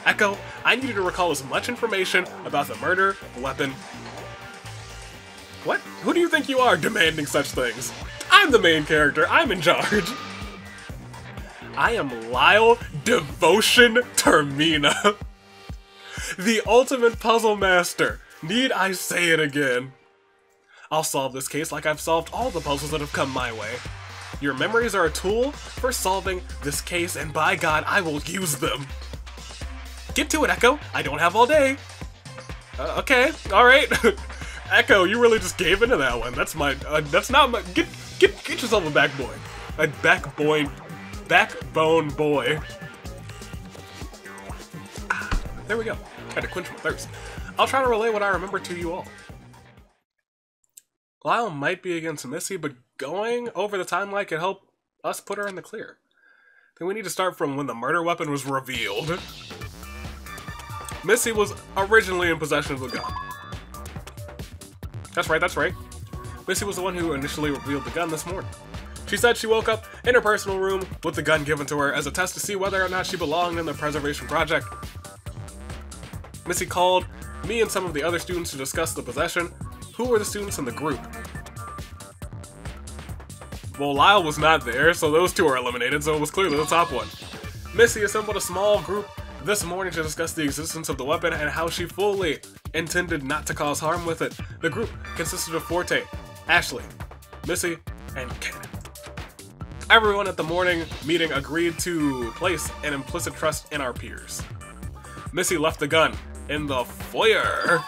Echo, I need you to recall as much information about the murder, weapon. What? Who do you think you are demanding such things? I'm the main character. I'm in charge. I am Lyle Devotion Termina. The ultimate puzzle master. Need I say it again? I'll solve this case like I've solved all the puzzles that have come my way. Your memories are a tool for solving this case, and by God, I will use them. Get to it, Echo. I don't have all day. Okay, alright. Echo, you really just gave into that one. That's not my, get yourself a backbone. A backbone boy. There we go. Had to quench my thirst. I'll try to relay what I remember to you all. Lyle might be against Missy, but going over the timeline could help us put her in the clear. Then we need to start from when the murder weapon was revealed. Missy was originally in possession of the gun. That's right. Missy was the one who initially revealed the gun this morning. She said she woke up in her personal room with the gun given to her as a test to see whether or not she belonged in the preservation project. Missy called me and some of the other students to discuss the possession. Who were the students in the group? Well, Lyle was not there, so those two are eliminated, so it was clearly the top one. Missy assembled a small group this morning to discuss the existence of the weapon and how she fully intended not to cause harm with it. The group consisted of Forte, Ashley, Missy, and Ken. Everyone at the morning meeting agreed to place an implicit trust in our peers. Missy left the gun in the foyer.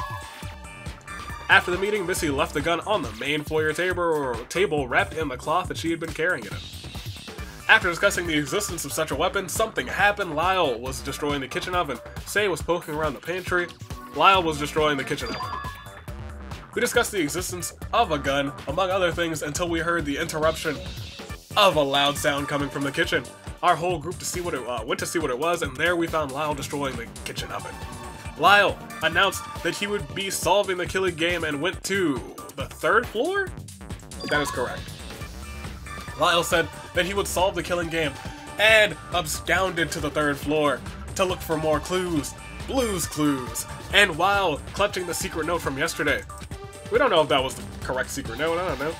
After the meeting, Missy left the gun on the main foyer table wrapped in the cloth that she had been carrying it in. After discussing the existence of such a weapon, something happened. Lyle was destroying the kitchen oven. Say was poking around the pantry. Lyle was destroying the kitchen oven. We discussed the existence of a gun, among other things, until we heard the interruption of a loud sound coming from the kitchen. Our whole group went to see what it was, and there we found Lyle destroying the kitchen oven. Lyle announced that he would be solving the killing game and went to the 3rd floor? That is correct. Lyle said that he would solve the killing game and absconded to the 3rd floor to look for more clues, Blue's Clues, and while clutching the secret note from yesterday. We don't know if that was the correct secret note, I don't know.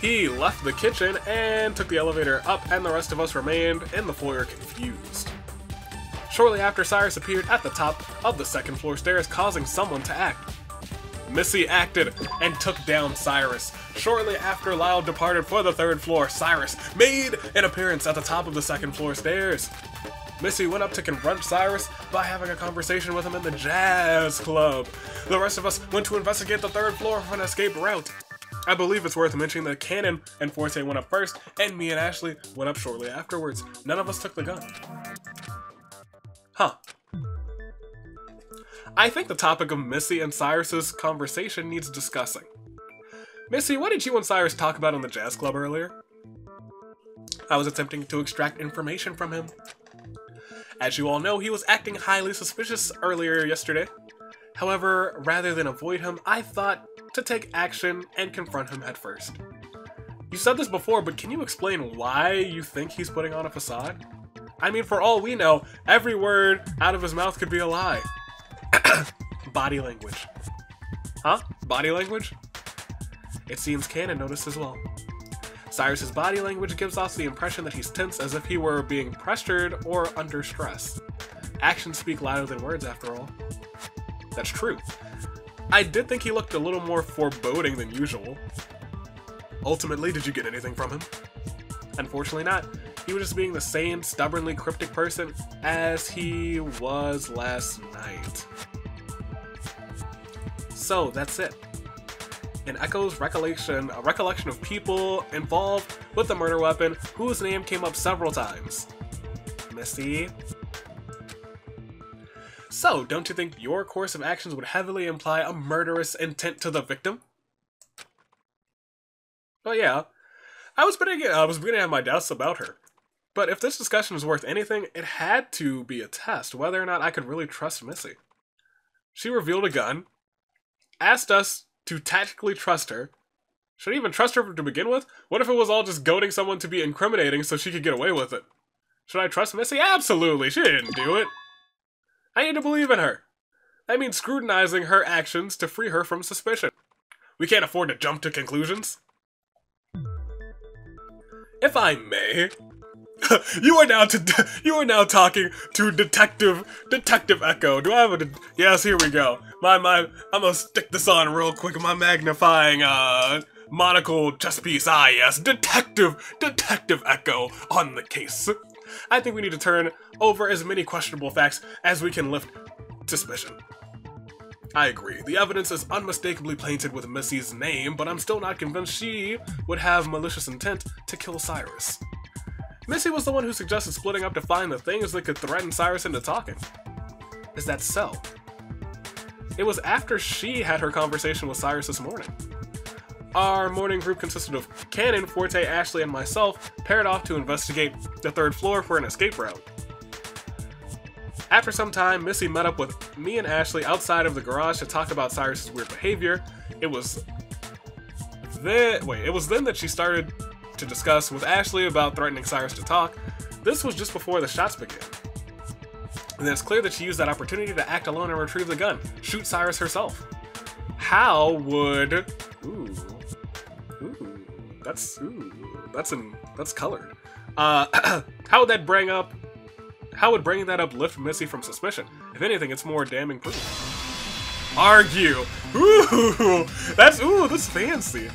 He left the kitchen and took the elevator up, and the rest of us remained in the foyer confused. Shortly after, Cyrus appeared at the top of the second floor stairs, causing someone to act. Missy acted and took down Cyrus. Shortly after Lyle departed for the third floor, Cyrus made an appearance at the top of the second floor stairs. Missy went up to confront Cyrus by having a conversation with him in the jazz club. The rest of us went to investigate the third floor for an escape route. I believe it's worth mentioning that Cannon and Forte went up first, and me and Ashley went up shortly afterwards. None of us took the gun. Huh. I think the topic of Missy and Cyrus's conversation needs discussing. Missy, what did you and Cyrus talk about in the jazz club earlier? I was attempting to extract information from him. As you all know, he was acting highly suspicious earlier yesterday. However, rather than avoid him, I thought to take action and confront him head first. You said this before, but can you explain why you think he's putting on a facade? I mean, for all we know, every word out of his mouth could be a lie. Body language. Huh? Body language? It seems Cannon noticed as well. Cyrus's body language gives off the impression that he's tense, as if he were being pressured or under stress. Actions speak louder than words, after all. That's true. I did think he looked a little more foreboding than usual. Ultimately, did you get anything from him? Unfortunately not. He was just being the same stubbornly cryptic person as he was last night. So, that's it. An Echo's recollection, a recollection of people involved with the murder weapon whose name came up several times. Missy. So, don't you think your course of actions would heavily imply a murderous intent to the victim? Oh yeah, I was beginning to have my doubts about her. But if this discussion is worth anything, it had to be a test whether or not I could really trust Missy. She revealed a gun, asked us to tactically trust her. Should I even trust her to begin with? What if it was all just goading someone to be incriminating so she could get away with it? Should I trust Missy? Absolutely, she didn't do it. I need to believe in her. That means scrutinizing her actions to free her from suspicion. We can't afford to jump to conclusions. If I may, you are now talking to Detective Echo. Do I have a yes? Here we go. I'm gonna stick this on real quick. My magnifying monocle chest piece. Ah yes, Detective Echo on the case. I think we need to turn over as many questionable facts as we can lift suspicion. I agree. The evidence is unmistakably painted with Missy's name, but I'm still not convinced she would have malicious intent to kill Cyrus. Missy was the one who suggested splitting up to find the things that could threaten Cyrus into talking. Is that so? It was after she had her conversation with Cyrus this morning. Our morning group consisted of Cannon, Forte, Ashley, and myself, paired off to investigate the third floor for an escape route. After some time, Missy met up with me and Ashley outside of the garage to talk about Cyrus's weird behavior. It was then that she started to discuss with Ashley about threatening Cyrus to talk. This was just before the shots began. And it's clear that she used that opportunity to act alone and retrieve the gun, shoot Cyrus herself. How would... That's colored. How would bringing that up lift Missy from suspicion? If anything, it's more damning proof. Argue. That's fancy.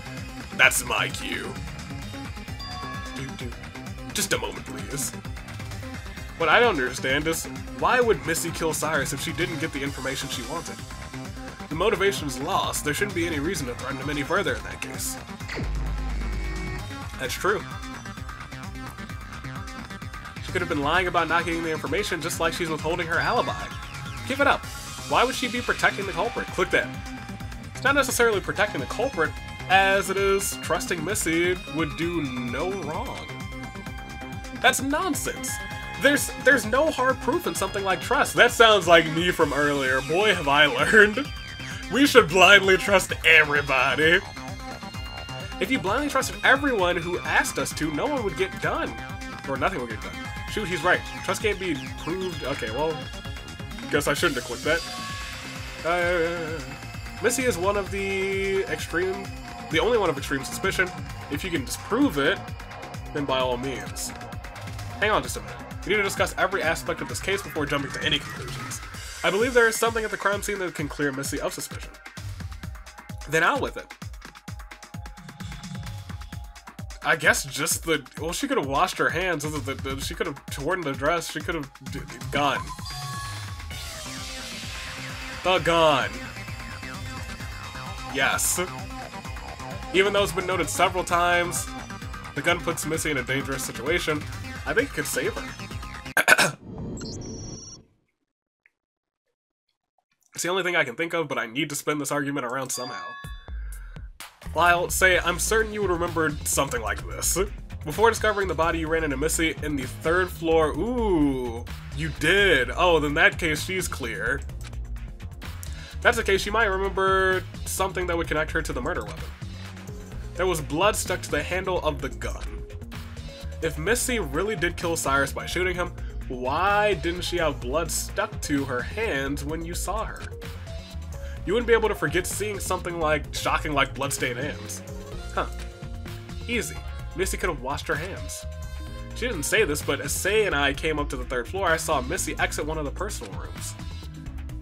That's my cue. Just a moment, please. What I don't understand is, why would Missy kill Cyrus if she didn't get the information she wanted? The motivation's lost. There shouldn't be any reason to threaten him any further in that case. That's true. She could have been lying about not getting the information, just like she's withholding her alibi. Give it up. Why would she be protecting the culprit? Click that. It's not necessarily protecting the culprit, as it is trusting Missy would do no wrong. That's nonsense. There's no hard proof in something like trust. That sounds like me from earlier. Boy, have I learned. We should blindly trust everybody. If you blindly trusted everyone who asked us to, no one would get done. Or nothing would get done. Shoot, he's right. Trust can't be proved. Okay, well, guess I shouldn't have clicked that. Missy is one of the only one of extreme suspicion. If you can disprove it, then by all means. Hang on just a minute. We need to discuss every aspect of this case before jumping to any conclusions. I believe there is something at the crime scene that can clear Missy of suspicion. Then out with it. I guess just the... Well, she could have washed her hands. She could have torn the dress. She could have... Gun. The gun. Yes. Even though it's been noted several times, the gun puts Missy in a dangerous situation. I think it could save her. It's the only thing I can think of, but I need to spin this argument around somehow. Lyle, say, I'm certain you would remember something like this. Before discovering the body, you ran into Missy in the 3rd floor. Ooh, you did. Oh, in that case, she's clear. If that's the case, you might remember something that would connect her to the murder weapon. There was blood stuck to the handle of the gun. If Missy really did kill Cyrus by shooting him, why didn't she have blood stuck to her hands when you saw her? You wouldn't be able to forget seeing something shocking like bloodstained hands. Huh. Easy. Missy could have washed her hands. She didn't say this, but as Say and I came up to the 3rd floor, I saw Missy exit one of the personal rooms.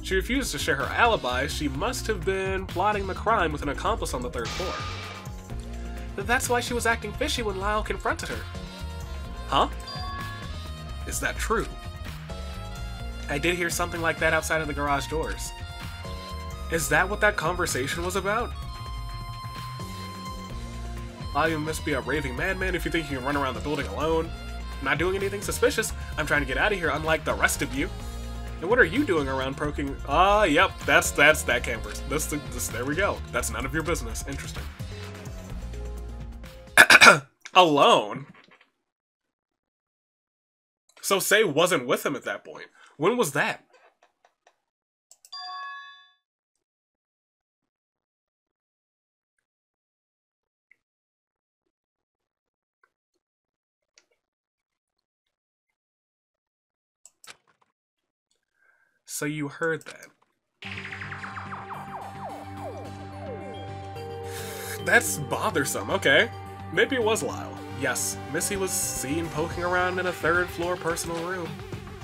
She refused to share her alibi. She must have been plotting the crime with an accomplice on the 3rd floor. That's why she was acting fishy when Lyle confronted her. Huh? Is that true? I did hear something like that outside of the garage doors. Is that what that conversation was about? You must be a raving madman if you think you can run around the building alone. I'm not doing anything suspicious. I'm trying to get out of here, unlike the rest of you. And what are you doing around poking? Yep, that's that campers. There we go. That's none of your business. Interesting. Alone? So Say wasn't with him at that point. When was that? So you heard that. That's bothersome, okay. Maybe it was Lyle. Yes, Missy was seen poking around in a 3rd floor personal room.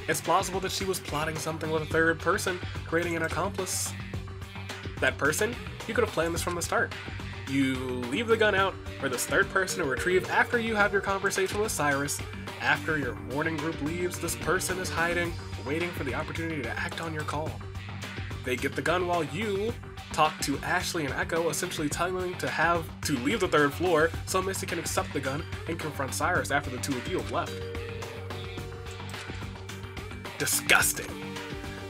It's plausible that she was plotting something with a 3rd person, creating an accomplice. That person? You could have planned this from the start. You leave the gun out for this 3rd person to retrieve after you have your conversation with Cyrus. After your morning group leaves, this person is hiding, waiting for the opportunity to act on your call. They get the gun while you talk to Ashley and Echo, essentially telling them to leave the 3rd floor so Missy can accept the gun and confront Cyrus after the 2 of you have left. Disgusting.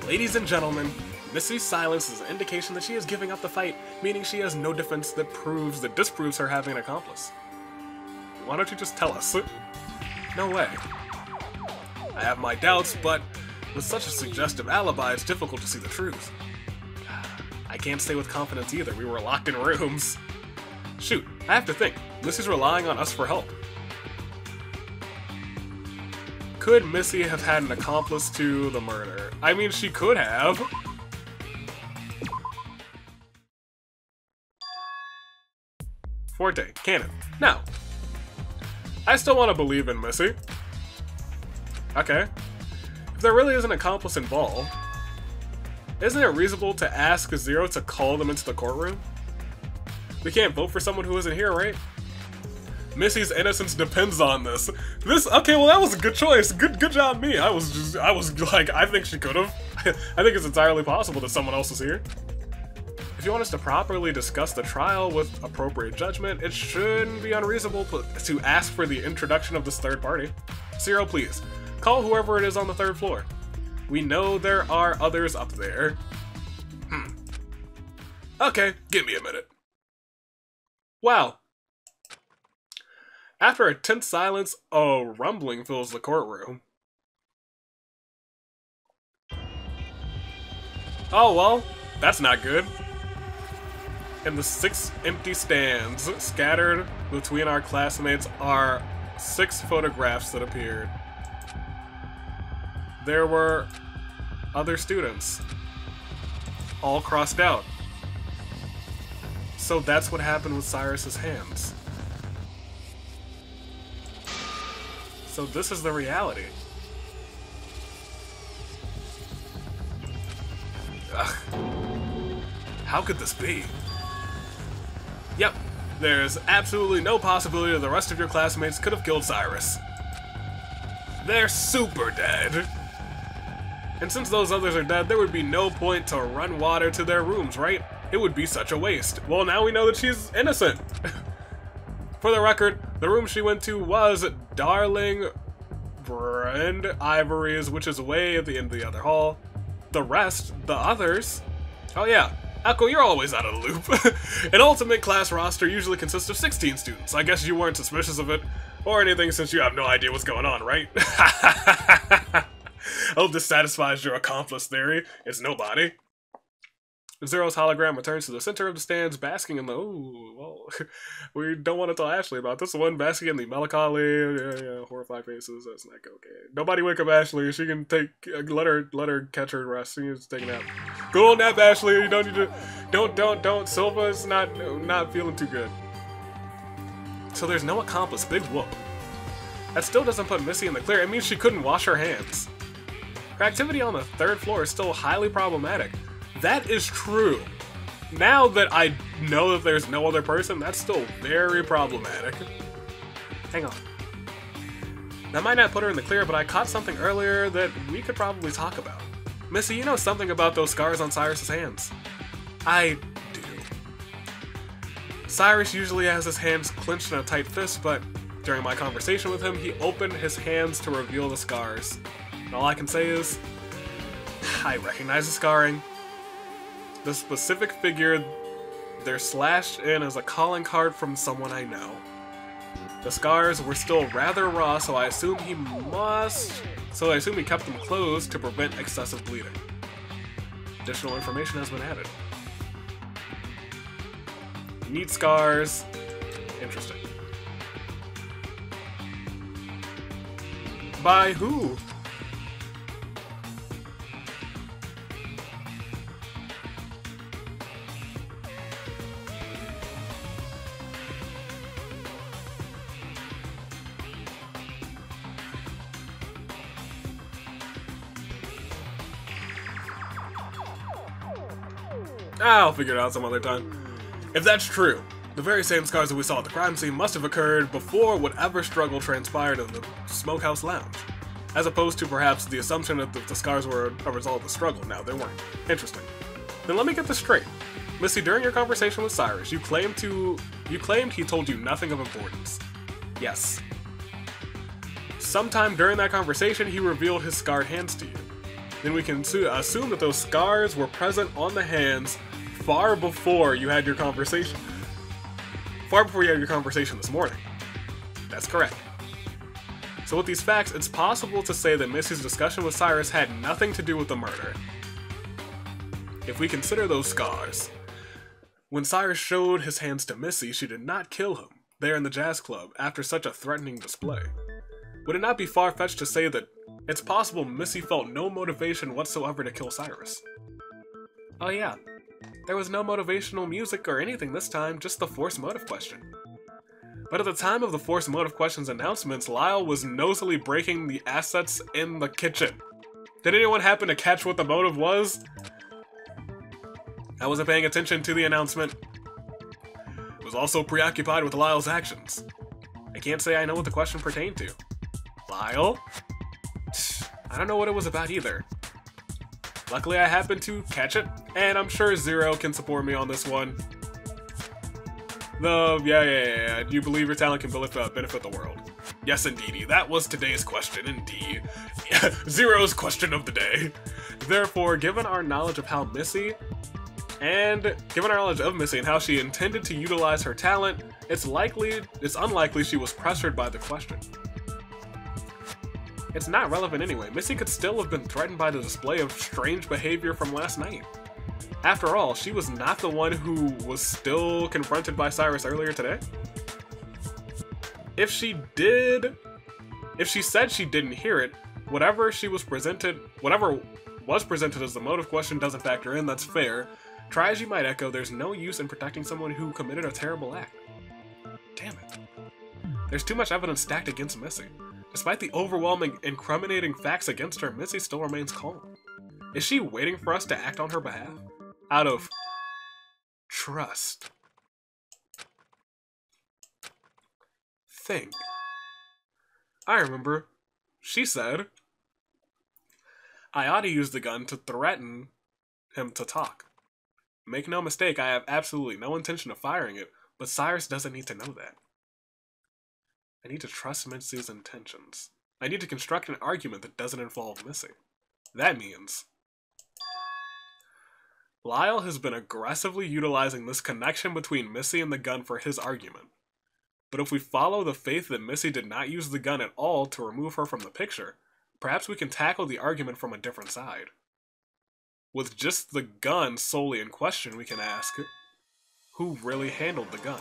Ladies and gentlemen, Missy's silence is an indication that she is giving up the fight, meaning she has no defense that disproves her having an accomplice. Why don't you just tell us? No way. I have my doubts, but with such a suggestive alibi, it's difficult to see the truth. I can't say with confidence either. We were locked in rooms. Shoot, I have to think. Missy's relying on us for help. Could Missy have had an accomplice to the murder? I mean, she could have. Forte, canon. Now, I still want to believe in Missy. Okay. If there really is an accomplice involved, isn't it reasonable to ask Zero to call them into the courtroom? We can't vote for someone who isn't here, right? Missy's innocence depends on this. Okay, well that was a good choice. Good job me. I was like, I think she could have. I think it's entirely possible that someone else is here. If you want us to properly discuss the trial with appropriate judgment, it shouldn't be unreasonable to ask for the introduction of this 3rd party. Zero, please. Call whoever it is on the 3rd floor. We know there are others up there. Okay, give me a minute. Wow. After a tense silence, a rumbling fills the courtroom. Oh well, that's not good. In the 6 empty stands scattered between our classmates are 6 photographs that appeared. There were other students, all crossed out. So that's what happened with Cyrus's hands. So this is the reality. Ugh. How could this be? Yep, there's absolutely no possibility that the rest of your classmates could have killed Cyrus. They're super dead. And since those others are dead, there would be no point to run water to their rooms, right? It would be such a waste. Well, now we know that she's innocent. For the record, the room she went to was Darling Brand Ivory's, which is way at the end of the other hall. The rest, the others... Oh yeah, Echo, you're always out of the loop. An ultimate class roster usually consists of 16 students. I guess you weren't suspicious of it, or anything since you have no idea what's going on, right? Oh, this satisfies your accomplice theory. It's nobody. Zero's hologram returns to the center of the stands, basking in the... Ooh, well, we don't want to tell Ashley about this one. Basking in the melancholy, horrified faces. That's not okay. Nobody wake up Ashley. She can take... let her catch her rest. She needs to take a nap. Go on nap, Ashley. You don't need to... Don't. Silva's not feeling too good. So there's no accomplice. Big whoop. That still doesn't put Missy in the clear. It means she couldn't wash her hands. Her activity on the 3rd floor is still highly problematic. That is true. Now that I know that there's no other person, that's still very problematic. Hang on. That might not put her in the clear, but I caught something earlier that we could probably talk about. Missy, you know something about those scars on Cyrus's hands? I do. Cyrus usually has his hands clenched in a tight fist, but during my conversation with him, he opened his hands to reveal the scars. And all I can say is, I recognize the scarring. The specific figure they're slashed in is a calling card from someone I know. The scars were still rather raw, so I assume he kept them closed to prevent excessive bleeding. Additional information has been added. Neat scars. Interesting. By who? I'll figure it out some other time. If that's true, the very same scars that we saw at the crime scene must have occurred before whatever struggle transpired in the smokehouse lounge, as opposed to perhaps the assumption that the scars were a result of the struggle. Now, they weren't. Interesting. Then let me get this straight. Missy, during your conversation with Cyrus, you claimed he told you nothing of importance. Yes. Sometime during that conversation, he revealed his scarred hands to you. Then we can assume that those scars were present on the hands far before you had your conversation. Far before you had your conversation this morning. That's correct. So with these facts, it's possible to say that Missy's discussion with Cyrus had nothing to do with the murder. If we consider those scars, when Cyrus showed his hands to Missy, she did not kill him there in the jazz club after such a threatening display. Would it not be far-fetched to say that it's possible Missy felt no motivation whatsoever to kill Cyrus? Oh yeah, there was no motivational music or anything this time, just the forced motive question. But at the time of the forced motive question's announcements, Lyle was nosily breaking the assets in the kitchen. Did anyone happen to catch what the motive was? I wasn't paying attention to the announcement. I was also preoccupied with Lyle's actions. I can't say I know what the question pertained to. Lyle? I don't know what it was about either. Luckily I happened to catch it, and I'm sure Zero can support me on this one. Yeah. Do you believe your talent can benefit the world? Yes, indeedy. That was today's question, indeed. Zero's question of the day. Therefore, given our knowledge of Missy and how she intended to utilize her talent, it's unlikely she was pressured by the question. It's not relevant anyway. Missy could still have been threatened by the display of strange behavior from last night. After all, she was not the one who was still confronted by Cyrus earlier today. If she said she didn't hear it, whatever was presented as the motive question doesn't factor in, that's fair. Try as you might, Echo, there's no use in protecting someone who committed a terrible act. Damn it. There's too much evidence stacked against Missy. Despite the overwhelming, incriminating facts against her, Missy still remains calm. Is she waiting for us to act on her behalf? Out of trust. Think. I remember. She said, I ought to use the gun to threaten him to talk. Make no mistake, I have absolutely no intention of firing it, but Cyrus doesn't need to know that. I need to trust Missy's intentions. I need to construct an argument that doesn't involve Missy. That means Lyle has been aggressively utilizing this connection between Missy and the gun for his argument. But if we follow the faith that Missy did not use the gun at all to remove her from the picture, perhaps we can tackle the argument from a different side. With just the gun solely in question, we can ask, who really handled the gun?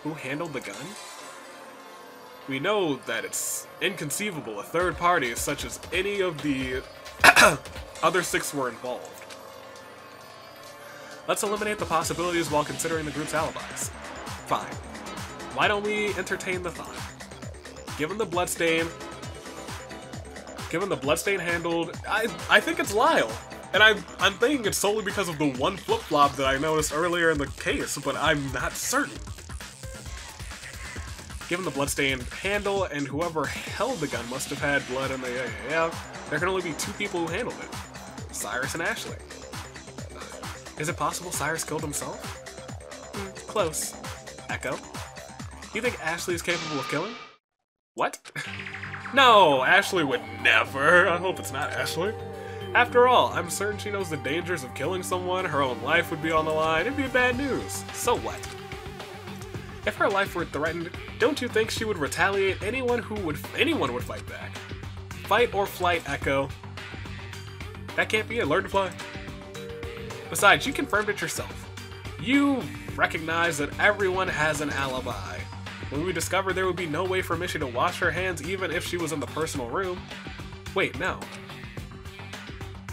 Who handled the gun? We know that it's inconceivable a third party, such as any of the other 6 were involved. Let's eliminate the possibilities while considering the group's alibis. Fine. Why don't we entertain the thought? Given the bloodstain handled, I think it's Lyle. And I'm thinking it's solely because of the one flip-flop that I noticed earlier in the case, but I'm not certain. Given the bloodstained handle and whoever held the gun must have had blood in the there can only be 2 people who handled it. Cyrus and Ashley. Is it possible Cyrus killed himself? Close. Echo? You think Ashley is capable of killing? What? No, Ashley would never. I hope it's not Ashley. After all, I'm certain she knows the dangers of killing someone, her own life would be on the line, it'd be bad news. So what? If her life were threatened, don't you think she would retaliate? Anyone would fight back. Fight or flight, Echo. That can't be it, learn to fly. Besides, you confirmed it yourself. You recognize that everyone has an alibi. When we discovered there would be no way for Missy to wash her hands even if she was in the personal room. Wait, no.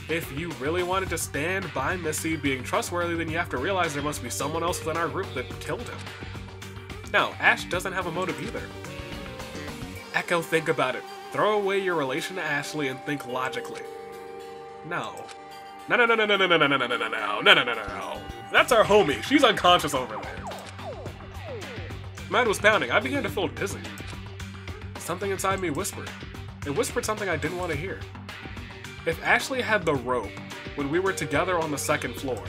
If you really wanted to stand by Missy being trustworthy, then you have to realize there must be someone else within our group that killed him. No, Ash doesn't have a motive either. Echo, think about it. Throw away your relation to Ashley and think logically. No. No. That's our homie. She's unconscious over there. Mind was pounding. I began to feel dizzy. Something inside me whispered. It whispered something I didn't want to hear. If Ashley had the rope when we were together on the 2nd floor,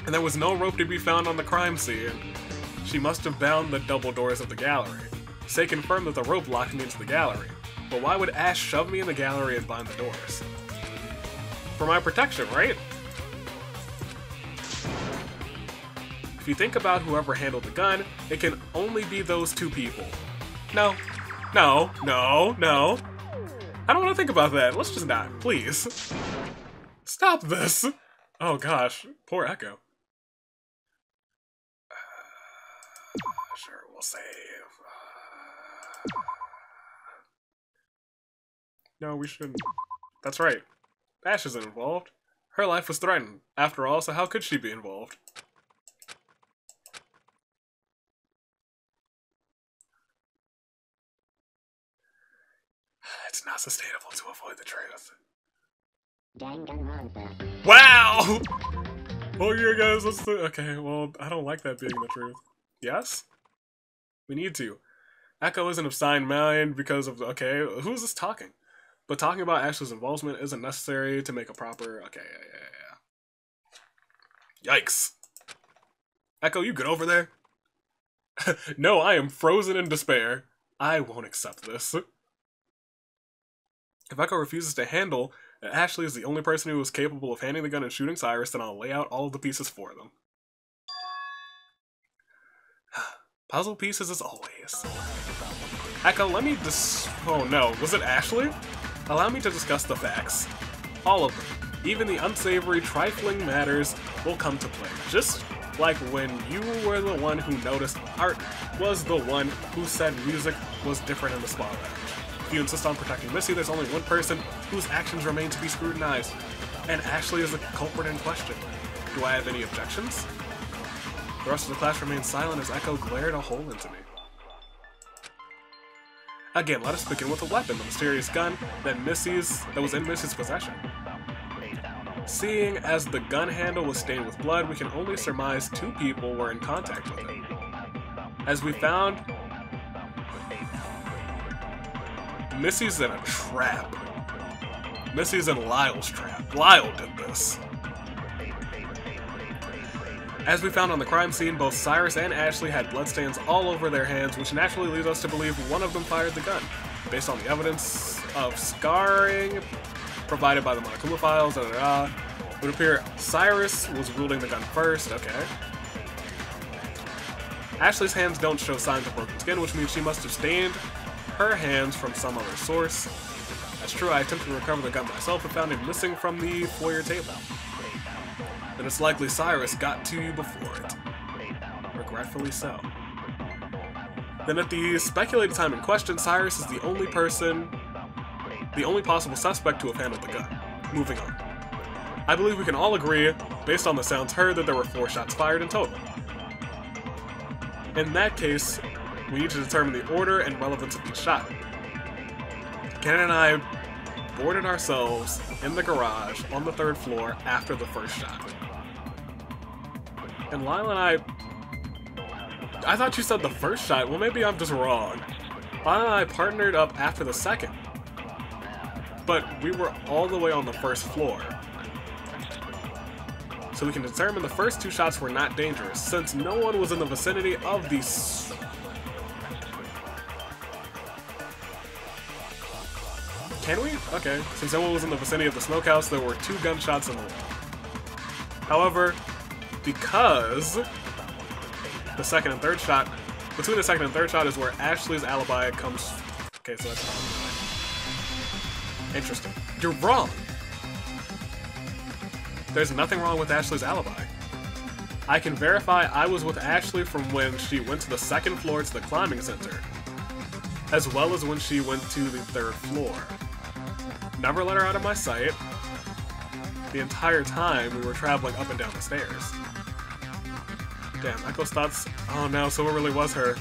and there was no rope to be found on the crime scene, she must have bound the double doors of the gallery. Say confirmed that the rope locked me into the gallery. But why would Ash shove me in the gallery and bind the doors? For my protection, right? If you think about whoever handled the gun, it can only be those 2 people. No. I don't want to think about that. Let's just not, please. Stop this. Oh gosh, poor Echo. Sure, we'll save. No, we shouldn't. That's right. Ash isn't involved. Her life was threatened, after all, so how could she be involved? It's not sustainable to avoid the truth. Danganronpa. Wow! Well, yeah, guys, let's do. Okay, well, I don't like that being the truth. Yes? We need to. Echo isn't of sound mind because of. Okay, who's this talking? But talking about Ashley's involvement isn't necessary to make a proper. Okay, yeah. Yikes. Echo, you good over there? No, I am frozen in despair. I won't accept this. If Echo refuses to handle that Ashley is the only person who is capable of handing the gun and shooting Cyrus, then I'll lay out all of the pieces for them. Puzzle pieces as always. Echo, let me oh no, was it Ashley? Allow me to discuss the facts. All of them. Even the unsavory, trifling matters will come to play. Just like when you were the one who noticed Art was the one who said music was different in the spa lounge. If you insist on protecting Missy, there's only one person whose actions remain to be scrutinized, and Ashley is the culprit in question. Do I have any objections? The rest of the class remained silent as Echo glared a hole into me. Again, let us begin with the weapon, the mysterious gun that was in Missy's possession. Seeing as the gun handle was stained with blood, we can only surmise 2 people were in contact with it. As we found, Missy's in a trap. Missy's in Lyle's trap. Lyle did this. As we found on the crime scene, both Cyrus and Ashley had bloodstains all over their hands, which naturally leads us to believe one of them fired the gun. Based on the evidence of scarring provided by the Monokuma files, it would appear Cyrus was wielding the gun first. Okay. Ashley's hands don't show signs of broken skin, which means she must have stained her hands from some other source. That's true, I attempted to recover the gun myself and found it missing from the foyer table. Then it's likely Cyrus got to you before it. Regretfully so. Then at the speculated time in question, Cyrus is the only possible suspect to have handled the gun. Moving on. I believe we can all agree, based on the sounds heard, that there were 4 shots fired in total. In that case, we need to determine the order and relevance of each shot. Ken and I boarded ourselves in the garage on the 3rd floor after the first shot. And Lyle and I thought you said the first shot. Well, maybe I'm just wrong. Lyle and I partnered up after the second. But we were all the way on the 1st floor. So we can determine the first 2 shots were not dangerous, since no one was in the vicinity of these. Can we? Okay. Since no one was in the vicinity of the smokehouse, there were 2 gunshots in the wall. However, because the second and third shot, between the second and third shot is where Ashley's alibi comes. Okay, so that's interesting. You're wrong. There's nothing wrong with Ashley's alibi. I can verify I was with Ashley from when she went to the 2nd floor to the climbing center, as well as when she went to the 3rd floor. Never let her out of my sight the entire time we were traveling up and down the stairs. Damn, Echo's thoughts. Oh no, so it really was her.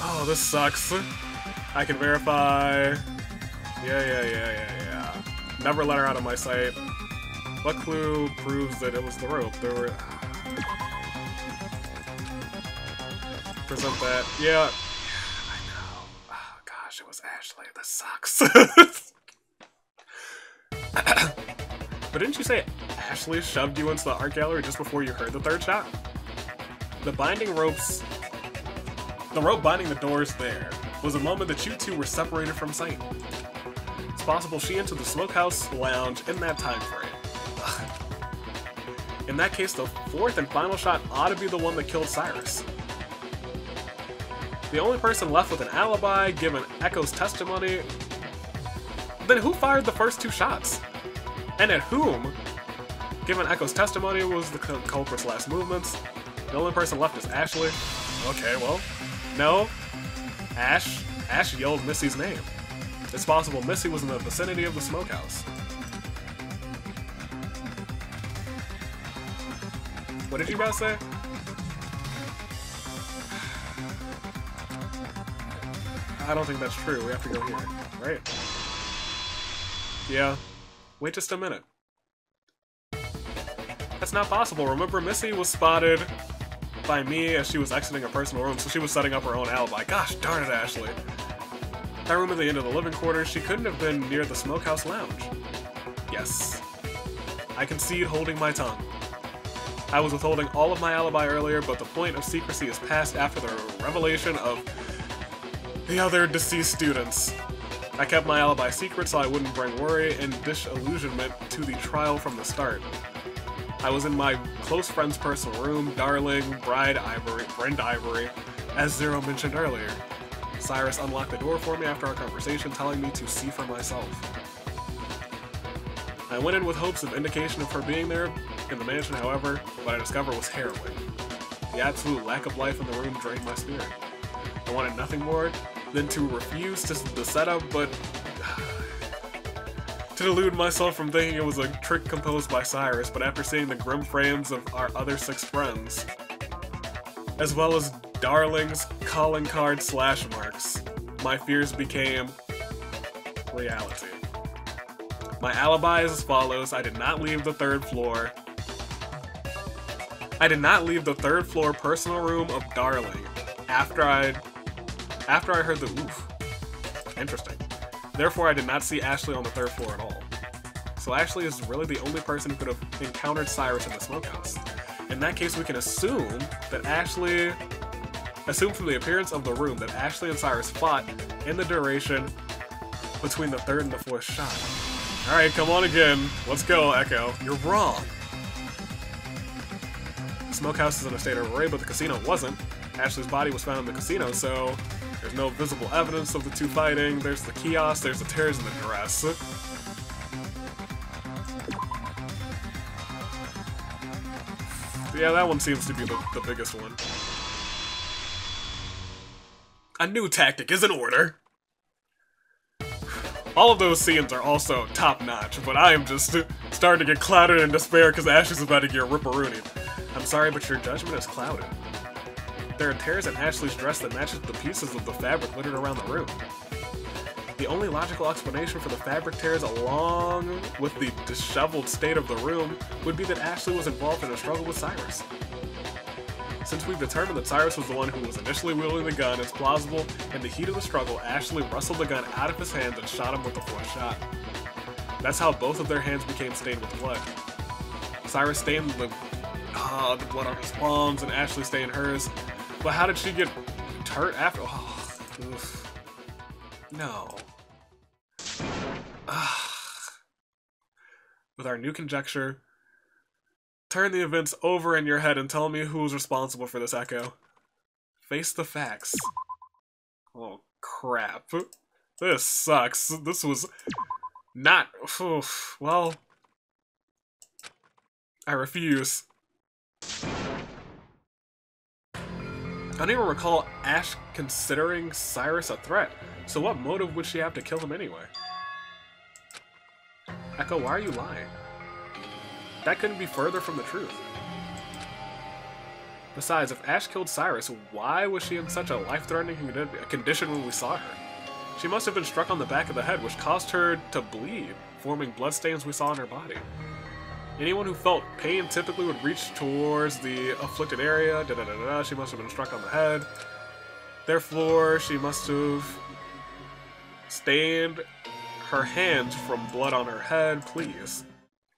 Oh, this sucks. I can verify. Yeah. Never let her out of my sight. What clue proves that it was the rope? There were. Present that. Yeah. I know. Oh gosh, it was Ashley. This sucks. But didn't you say Ashley shoved you into the art gallery just before you heard the 3rd shot? The rope binding the doors there was the moment that you 2 were separated from sight. It's possible she entered the smokehouse lounge in that time frame. Ugh. In that case, the 4th and final shot ought to be the one that killed Cyrus. The only person left with an alibi, given Echo's testimony. Then who fired the first 2 shots? And at whom? Given Echo's testimony was the culprit's last movements. The only person left is Ashley. Okay, well, no. Ash yelled Missy's name. It's possible Missy was in the vicinity of the smokehouse. What did you guys say? I don't think that's true. We have to go here, right? Yeah. Wait just a minute. That's not possible. Remember, Missy was spotted by me as she was exiting a personal room, so she was setting up her own alibi. Gosh darn it, Ashley. That room at the end of the living quarters, she couldn't have been near the smokehouse lounge. Yes. I concede holding my tongue. I was withholding all of my alibi earlier, but the point of secrecy is passed after the revelation of the other deceased students. I kept my alibi secret so I wouldn't bring worry and disillusionment to the trial from the start. I was in my close friend's personal room, darling, Brenda Ivory, as Zero mentioned earlier. Cyrus unlocked the door for me after our conversation, telling me to see for myself. I went in with hopes of indication of her being there in the mansion, however, what I discovered was harrowing. The absolute lack of life in the room drained my spirit. I wanted nothing more than to refuse the setup, but to delude myself from thinking it was a trick composed by Cyrus, but after seeing the grim frames of our other 6 friends, as well as darling's calling card slash marks. My fears became reality. My alibi is as follows. I did not leave the third floor. I did not leave the third floor personal room of Darling after I heard the oof. Interesting. Therefore, I did not see Ashley on the third floor at all. So Ashley is really the only person who could have encountered Cyrus in the smokehouse. In that case, we can assume from the appearance of the room that Ashley and Cyrus fought in the duration between the third and the fourth shot. Alright, come on again. Let's go, Echo. You're wrong. The smokehouse is in a state of array, but the casino wasn't. Ashley's body was found in the casino, so there's no visible evidence of the two fighting. There's the kiosk, there's the tears in the dress. Yeah, that one seems to be the biggest one. A new tactic is in order. All of those scenes are also top-notch, but I am just starting to get clouded in despair because Ashley's about to get ripperoonied. I'm sorry, but your judgment is clouded. There are tears in Ashley's dress that matches the pieces of the fabric littered around the room. The only logical explanation for the fabric tears along with the disheveled state of the room would be that Ashley was involved in a struggle with Cyrus. Since we've determined that Cyrus was the one who was initially wielding the gun, it's plausible in the heat of the struggle, Ashley wrestled the gun out of his hands and shot him with the fourth shot. That's how both of their hands became stained with blood. Cyrus stained the blood on his palms and Ashley stained hers. But how did she get hurt after? Oh, oof. No. With our new conjecture, turn the events over in your head and tell me who's responsible for this, Echo. Face the facts. Oh, crap. This sucks. This was not... Oof. Well... I refuse. I don't even recall Ash considering Cyrus a threat, so what motive would she have to kill him anyway? Echo, why are you lying? That couldn't be further from the truth. Besides, if Ash killed Cyrus, why was she in such a life-threatening condition when we saw her? She must have been struck on the back of the head, which caused her to bleed, forming bloodstains we saw on her body. Anyone who felt pain typically would reach towards the afflicted area. She must have been struck on the head. Therefore, she must have stained her hands from blood on her head. Please.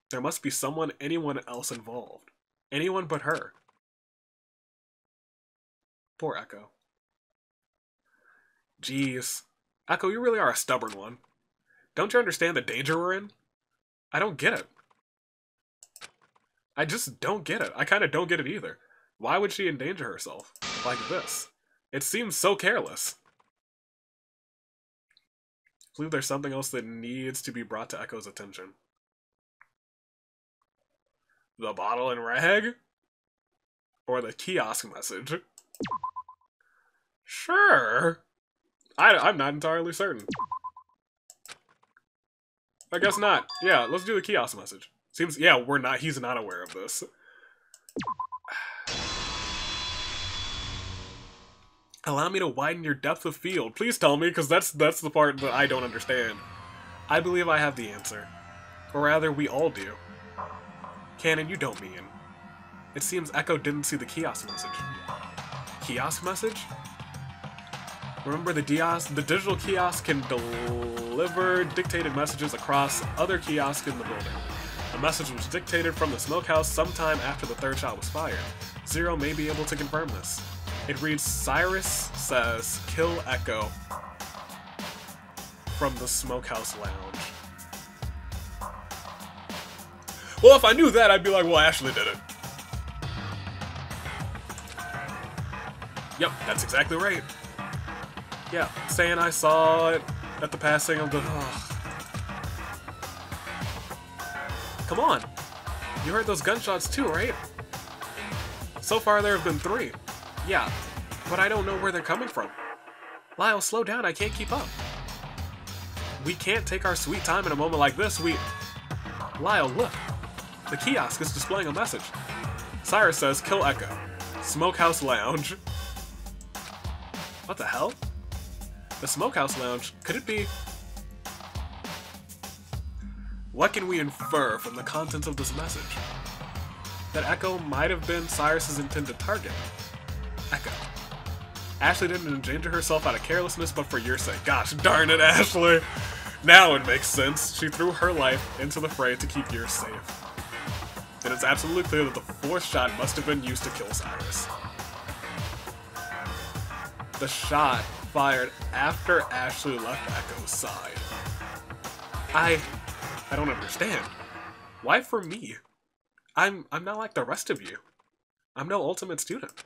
There must be anyone else involved. Anyone but her. Poor Echo. Jeez. Echo, you really are a stubborn one. Don't you understand the danger we're in? I don't get it. I just don't get it. I kind of don't get it either. Why would she endanger herself like this? It seems so careless. I believe there's something else that needs to be brought to Echo's attention. The bottle and rag? Or the kiosk message? Sure. I'm not entirely certain. I guess not. Yeah, let's do the kiosk message. Seems, yeah, he's not aware of this. Allow me to widen your depth of field. Please tell me, because that's the part that I don't understand. I believe I have the answer. Or rather, we all do. Canon, you don't mean. It seems Echo didn't see the kiosk message. Kiosk message? Remember, the digital kiosk can deliver dictated messages across other kiosks in the building. The message was dictated from the smokehouse sometime after the third shot was fired. Zero may be able to confirm this. It reads, Cyrus says, kill Echo from the smokehouse lounge. Well, if I knew that, I'd be like, well, Ashley did it. Yep, that's exactly right. Yeah, saying I saw it at the passing of the... Come on! You heard those gunshots too, right? So far there have been 3. Yeah, but I don't know where they're coming from. Lyle, slow down, I can't keep up. We can't take our sweet time in a moment like this, Lyle, look! The kiosk is displaying a message. Cyrus says, kill Echo. Smokehouse Lounge. What the hell? The Smokehouse Lounge? Could it be? What can we infer from the contents of this message? That Echo might have been Cyrus's intended target. Echo. Ashley didn't endanger herself out of carelessness, but for your sake. Gosh darn it, Ashley! Now it makes sense. She threw her life into the fray to keep yours safe. And it's absolutely clear that the fourth shot must have been used to kill Cyrus. The shot fired after Ashley left Echo's side. I don't understand. Why for me? I'm not like the rest of you. I'm no ultimate student.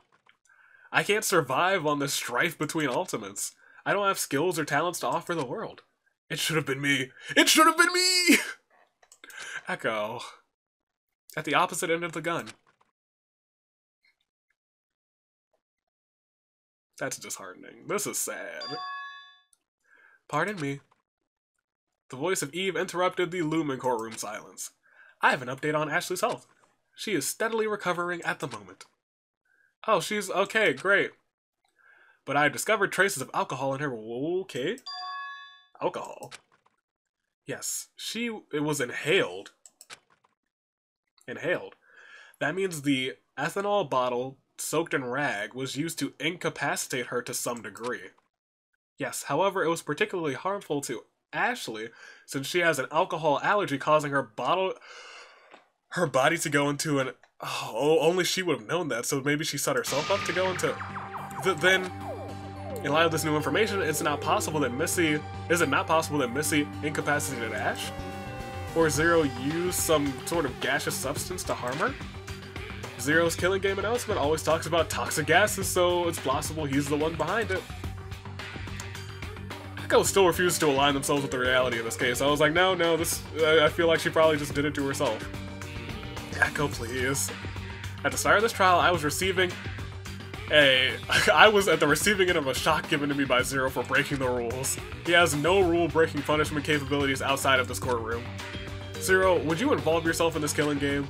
I can't survive on this strife between ultimates. I don't have skills or talents to offer the world. It should have been me. It should have been me! Echo. At the opposite end of the gun. That's disheartening. This is sad. Pardon me. The voice of Eve interrupted the looming courtroom silence. I have an update on Ashley's health. She is steadily recovering at the moment. Oh, she's okay, great. But I discovered traces of alcohol in her. Okay. Alcohol? Yes, it was inhaled. Inhaled. That means the ethanol bottle soaked in rag was used to incapacitate her to some degree. Yes, however, it was particularly harmful to Ashley since she has an alcohol allergy causing her body to go into an... Oh, only she would have known that, so maybe she set herself up to go into... Then, in light of this new information, is it not possible that Missy incapacitated Ash? Or Zero used some sort of gaseous substance to harm her? Zero's killing game announcement always talks about toxic gases, so it's possible he's the one behind it. Echo still refuses to align themselves with the reality of this case. I was like, no, I feel like she probably just did it to herself. Echo, please. At the start of this trial, I was at the receiving end of a shock given to me by Zero for breaking the rules. He has no rule-breaking punishment capabilities outside of this courtroom. Zero, would you involve yourself in this killing game?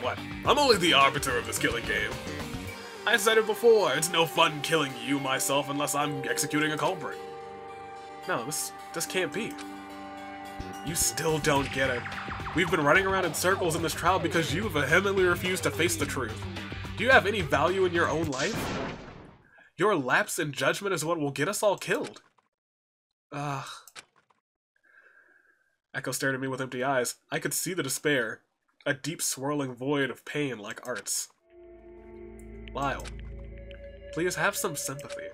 What? I'm only the arbiter of this killing game. I said it before, it's no fun killing you myself unless I'm executing a culprit. No, this can't be. You still don't get it. We've been running around in circles in this trial because you vehemently refuse to face the truth. Do you have any value in your own life? Your lapse in judgment is what will get us all killed. Ugh. Echo stared at me with empty eyes. I could see the despair. A deep swirling void of pain like Art's. Lyle, please have some sympathy.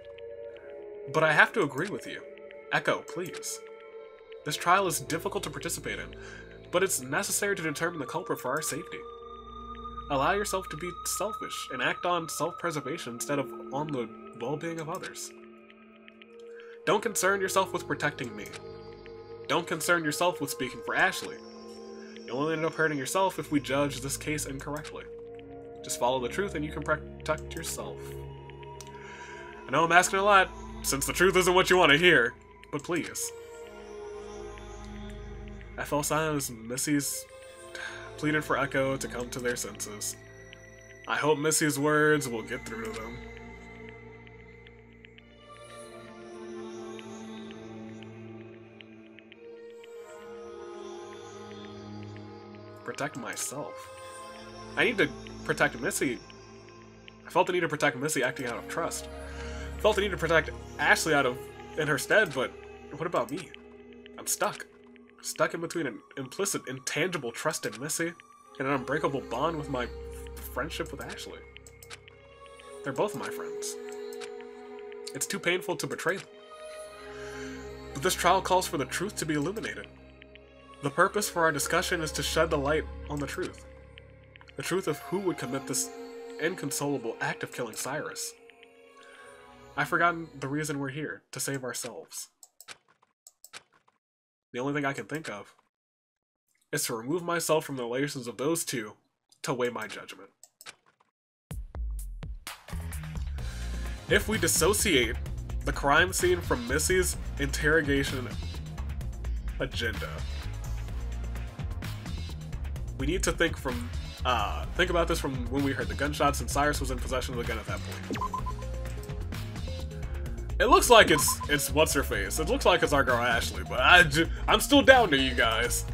But I have to agree with you. Echo, please. This trial is difficult to participate in, but it's necessary to determine the culprit for our safety. Allow yourself to be selfish and act on self-preservation instead of on the well-being of others. Don't concern yourself with protecting me. Don't concern yourself with speaking for Ashley. You'll only end up hurting yourself if we judge this case incorrectly. Just follow the truth and you can protect yourself. I know I'm asking a lot, since the truth isn't what you want to hear, but please. I fell silent as Missy's pleaded for Echo to come to their senses. I hope Missy's words will get through to them. Protect myself. I need to protect Missy. I felt the need to protect Missy acting out of trust. I felt the need to protect Ashley in her stead, but what about me? I'm stuck. Stuck in between an implicit, intangible trust in Missy and an unbreakable bond with my friendship with Ashley. They're both my friends. It's too painful to betray them. But this trial calls for the truth to be illuminated. The purpose for our discussion is to shed the light on the truth. The truth of who would commit this inconsolable act of killing Cyrus. I've forgotten the reason we're here, to save ourselves. The only thing I can think of is to remove myself from the relations of those two to weigh my judgment. If we dissociate the crime scene from Missy's interrogation agenda, we need to think about this from when we heard the gunshots and Cyrus was in possession of the gun at that point. It looks like it's what's her face. It looks like it's our girl Ashley, but I'm still down to you guys.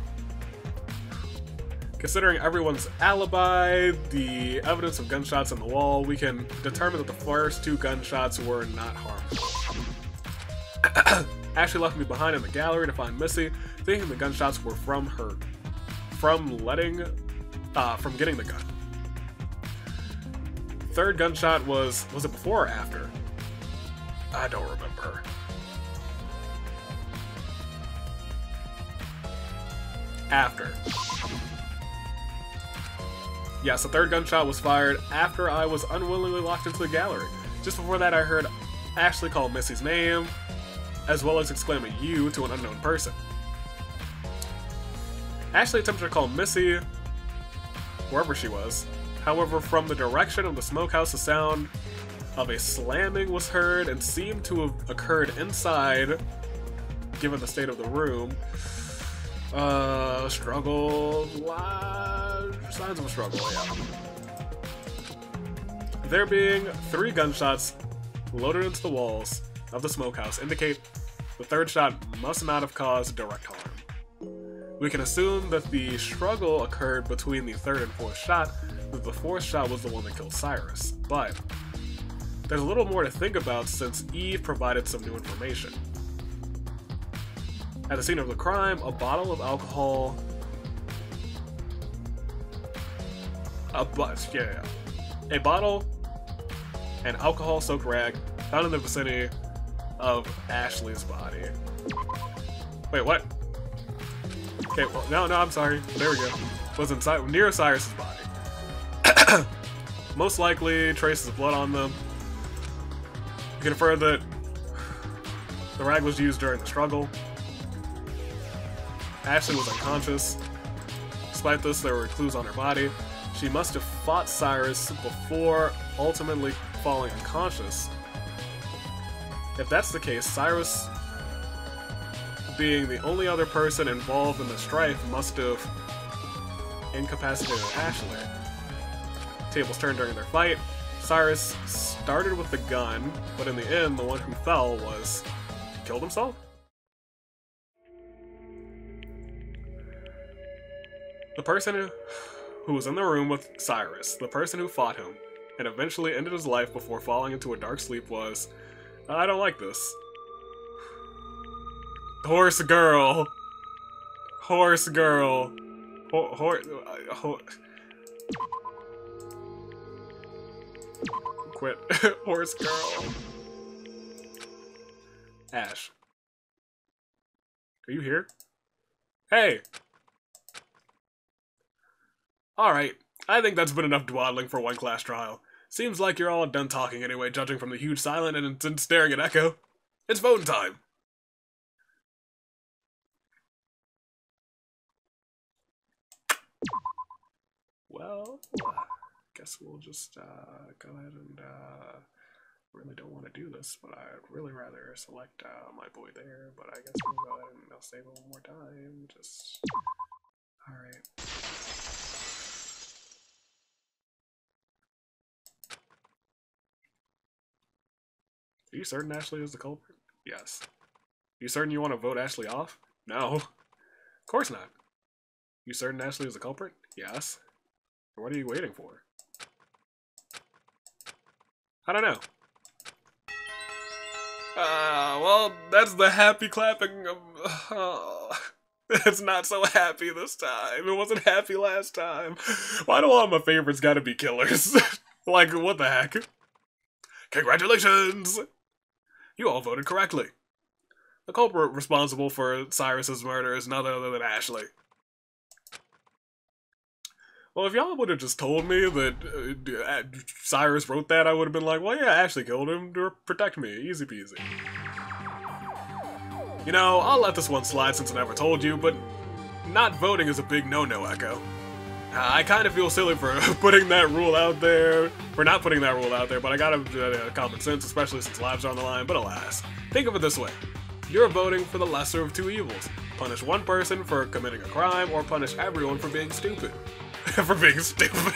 Considering everyone's alibi, the evidence of gunshots on the wall, we can determine that the first 2 gunshots were not harmful. Ashley left me behind in the gallery to find Missy, thinking the gunshots were from her, from getting the gun. Third gunshot was it before or after? I don't remember. After. Yes, the third gunshot was fired after I was unwillingly locked into the gallery. Just before that, I heard Ashley call Missy's name, as well as exclaiming "you" to an unknown person. Ashley attempted to call Missy wherever she was. However, from the direction of the smokehouse, the sound of a slamming was heard and seemed to have occurred inside, given the state of the room. Struggle, signs of a struggle, yeah. There being 3 gunshots loaded into the walls of the smokehouse indicate the third shot must not have caused direct harm. We can assume that the struggle occurred between the third and fourth shot, that the fourth shot was the one that killed Cyrus, but there's a little more to think about since Eve provided some new information. At the scene of the crime, a bottle of alcohol... A bottle and alcohol-soaked rag found in the vicinity of Ashley's body. Wait, what? Okay, well, no, I'm sorry. There we go. Was inside, near Cyrus's body. Most likely, traces of blood on them. We can infer that the rag was used during the struggle. Ashley was unconscious. Despite this, there were clues on her body. She must have fought Cyrus before ultimately falling unconscious. If that's the case, Cyrus, being the only other person involved in the strife, must have incapacitated Ashley. Tables turned during their fight. Cyrus started with the gun, but in the end, the one who fell was... He killed himself? The person who was in the room with Cyrus, the person who fought him, and eventually ended his life before falling into a dark sleep was... I don't like this. Horse girl. Horse girl. Quit. Horse girl. Ash. Are you here? Hey! Alright, I think that's been enough dawdling for one class trial. Seems like you're all done talking anyway, judging from the huge silence and staring at Echo. It's voting time! Well, guess we'll just go ahead and really don't want to do this, but I'd really rather select my boy there, but I guess we'll go ahead and I'll save it one more time. Just alright. Are you certain Ashley is the culprit? Yes. You certain you want to vote Ashley off? No. Of course not. You certain Ashley is the culprit? Yes. What are you waiting for? I don't know. Well, that's the happy clapping. It's not so happy this time. It wasn't happy last time. Why do all my favorites gotta be killers? Like, what the heck? Congratulations! You all voted correctly. The culprit responsible for Cyrus's murder is none other than Ashley. Well, if y'all would have just told me that Cyrus wrote that, I would have been like, well, yeah, Ashley killed him to protect me. Easy peasy. You know, I'll let this one slide since I never told you, but not voting is a big no-no, Echo. I kind of feel silly for putting that rule out there, for not putting that rule out there, but I gotta common sense, especially since lives are on the line, but alas. Think of it this way. You're voting for the lesser of two evils. Punish one person for committing a crime, or punish everyone for being stupid. For being stupid.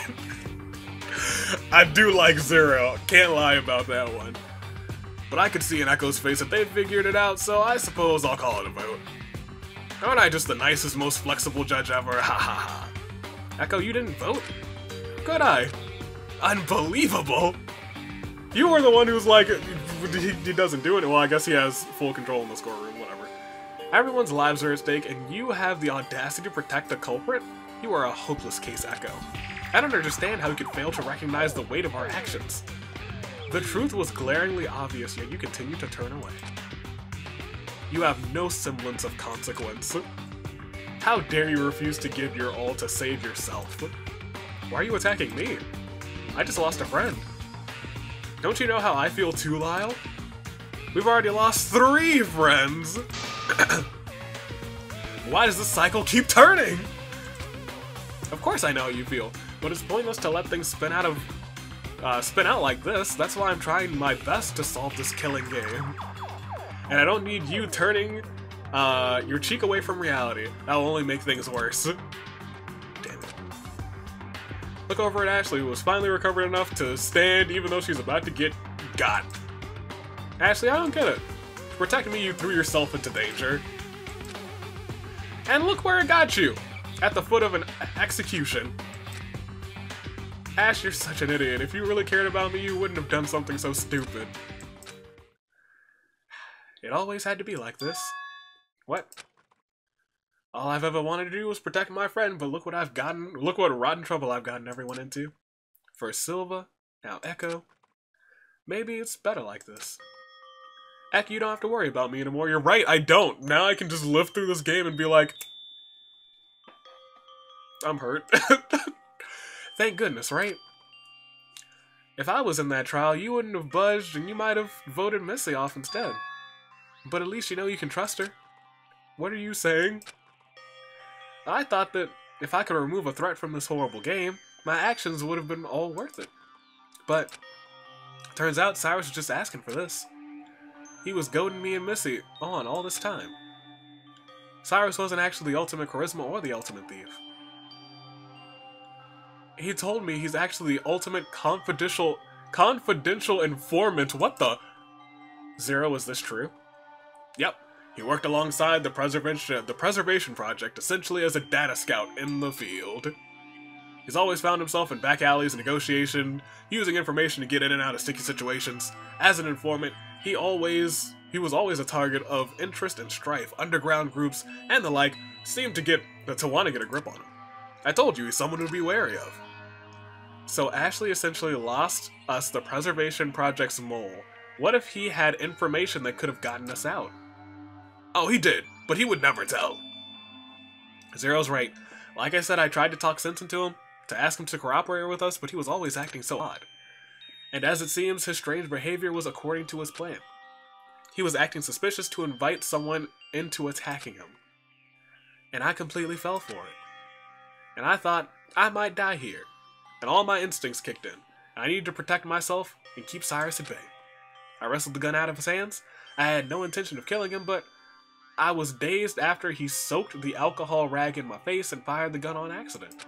I do like Zero. Can't lie about that one. But I could see in Echo's face that they figured it out, so I suppose I'll call it a vote. Aren't I just the nicest, most flexible judge ever? Ha ha ha. Echo, you didn't vote? Could I? Unbelievable! You were the one who's like, he doesn't do it. Well, I guess he has full control in the scoreroom, whatever. Everyone's lives are at stake, and you have the audacity to protect the culprit? You are a hopeless case, Echo. I don't understand how you could fail to recognize the weight of our actions. The truth was glaringly obvious, yet you continue to turn away. You have no semblance of consequence. How dare you refuse to give your all to save yourself? Why are you attacking me? I just lost a friend. Don't you know how I feel too, Lyle? We've already lost 3 friends! Why does this cycle keep turning? Of course I know how you feel, but it's pointless to let things spin out like this. That's why I'm trying my best to solve this killing game. And I don't need you turning your cheek away from reality. That'll only make things worse. Damn it. Look over at Ashley, who was finally recovered enough to stand even though she's about to get got. Ashley, I don't get it. Protecting me, you threw yourself into danger. And look where it got you! At the foot of an execution. Ash, you're such an idiot. If you really cared about me, you wouldn't have done something so stupid. It always had to be like this. What? All I've ever wanted to do was protect my friend, but look what I've gotten. Look what rotten trouble I've gotten everyone into. First Silva, now Echo. Maybe it's better like this. Echo, you don't have to worry about me anymore. You're right, I don't. Now I can just live through this game and be like, I'm hurt. Thank goodness, right? If I was in that trial, you wouldn't have budged and you might have voted Missy off instead. But at least you know you can trust her. What are you saying? I thought that if I could remove a threat from this horrible game, my actions would have been all worth it. But turns out Cyrus was just asking for this. He was goading me and Missy on all this time. Cyrus wasn't actually the ultimate charisma or the ultimate thief. He told me he's actually the ultimate confidential informant. What the? Zero, is this true? Yep. He worked alongside the Preservation Project, essentially as a data scout in the field. He's always found himself in back alleys and negotiation, using information to get in and out of sticky situations. As an informant, he was always a target of interest and strife. Underground groups and the like seemed to want to get a grip on him. I told you, he's someone to be wary of. So Ashley essentially lost us the Preservation Project's mole. What if he had information that could have gotten us out? Oh, he did, but he would never tell. Zero's right. Like I said, I tried to talk sense into him, to ask him to cooperate with us, but he was always acting so odd. And as it seems, his strange behavior was according to his plan. He was acting suspicious to invite someone into attacking him. And I completely fell for it. And I thought, I might die here. And all my instincts kicked in. I needed to protect myself and keep Cyrus at bay. I wrestled the gun out of his hands. I had no intention of killing him, but I was dazed after he soaked the alcohol rag in my face and fired the gun on accident.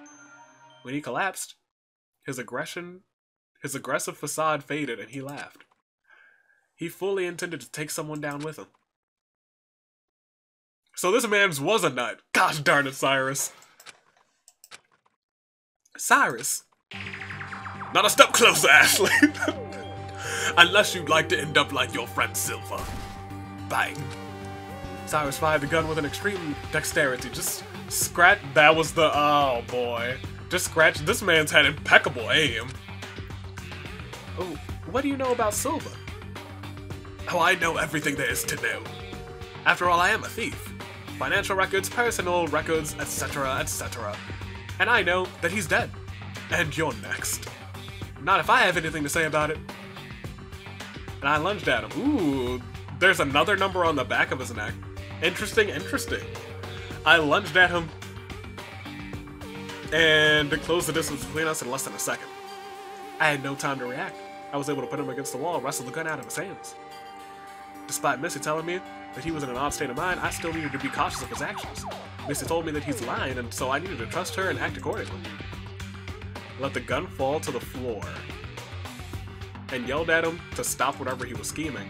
When he collapsed, his aggressive facade faded and he laughed. He fully intended to take someone down with him. So this man's was a nut. Gosh darn it, Cyrus. Cyrus. Not a step closer, Ashley. Unless you'd like to end up like your friend Silva. Bang. Cyrus fired the gun with an extreme dexterity. Just scratch. That was the. Oh boy. Just scratch. This man's had impeccable aim. Oh, what do you know about Silva? Oh, I know everything there is to know. After all, I am a thief. Financial records, personal records, etc., etc. And I know that he's dead. And you're next. Not if I have anything to say about it. And I lunged at him. Ooh, there's another number on the back of his neck. Interesting, interesting. I lunged at him and closed the distance between us in less than a second. I had no time to react. I was able to put him against the wall and wrestle the gun out of his hands. Despite Missy telling me that he was in an odd state of mind, I still needed to be cautious of his actions. Missy told me that he's lying, and so I needed to trust her and act accordingly. Let the gun fall to the floor. and yelled at him to stop whatever he was scheming.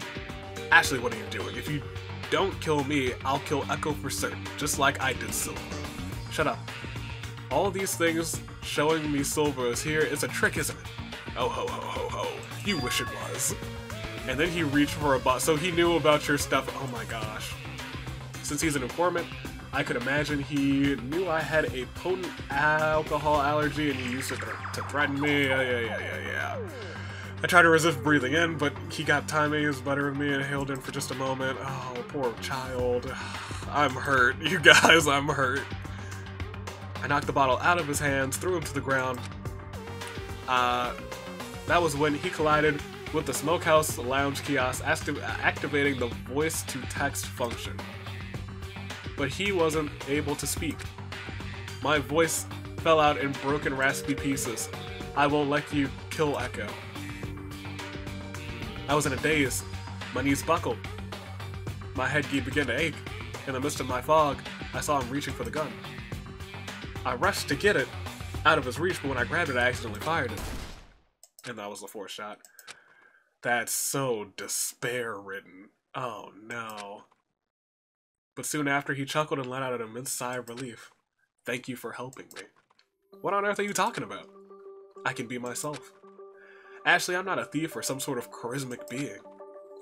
Ashley, what are you doing? If you don't kill me, I'll kill Echo for certain, just like I did Silva. Shut up. All these things showing me Silva is here is a trick, isn't it? Oh ho ho ho ho. You wish it was. And then he reached for a bot, so he knew about your stuff. Oh my gosh. Since he's an informant, I could imagine he knew I had a potent alcohol allergy and he used it to threaten me. Yeah. I tried to resist breathing in, but he got timing as better of me and hailed in for just a moment. Oh, poor child. I'm hurt, you guys, I'm hurt. I knocked the bottle out of his hands, threw him to the ground. That was when he collided with the smokehouse lounge kiosk, activating the voice-to-text function. But he wasn't able to speak. My voice fell out in broken, raspy pieces. I won't let you kill Echo. I was in a daze. My knees buckled. My head began to ache. In the midst of my fog, I saw him reaching for the gun. I rushed to get it out of his reach, but when I grabbed it, I accidentally fired it. And that was the fourth shot. That's so despair-ridden. Oh no. But soon after, he chuckled and let out an immense sigh of relief. Thank you for helping me. What on earth are you talking about? I can be myself. Ashley, I'm not a thief or some sort of charismatic being.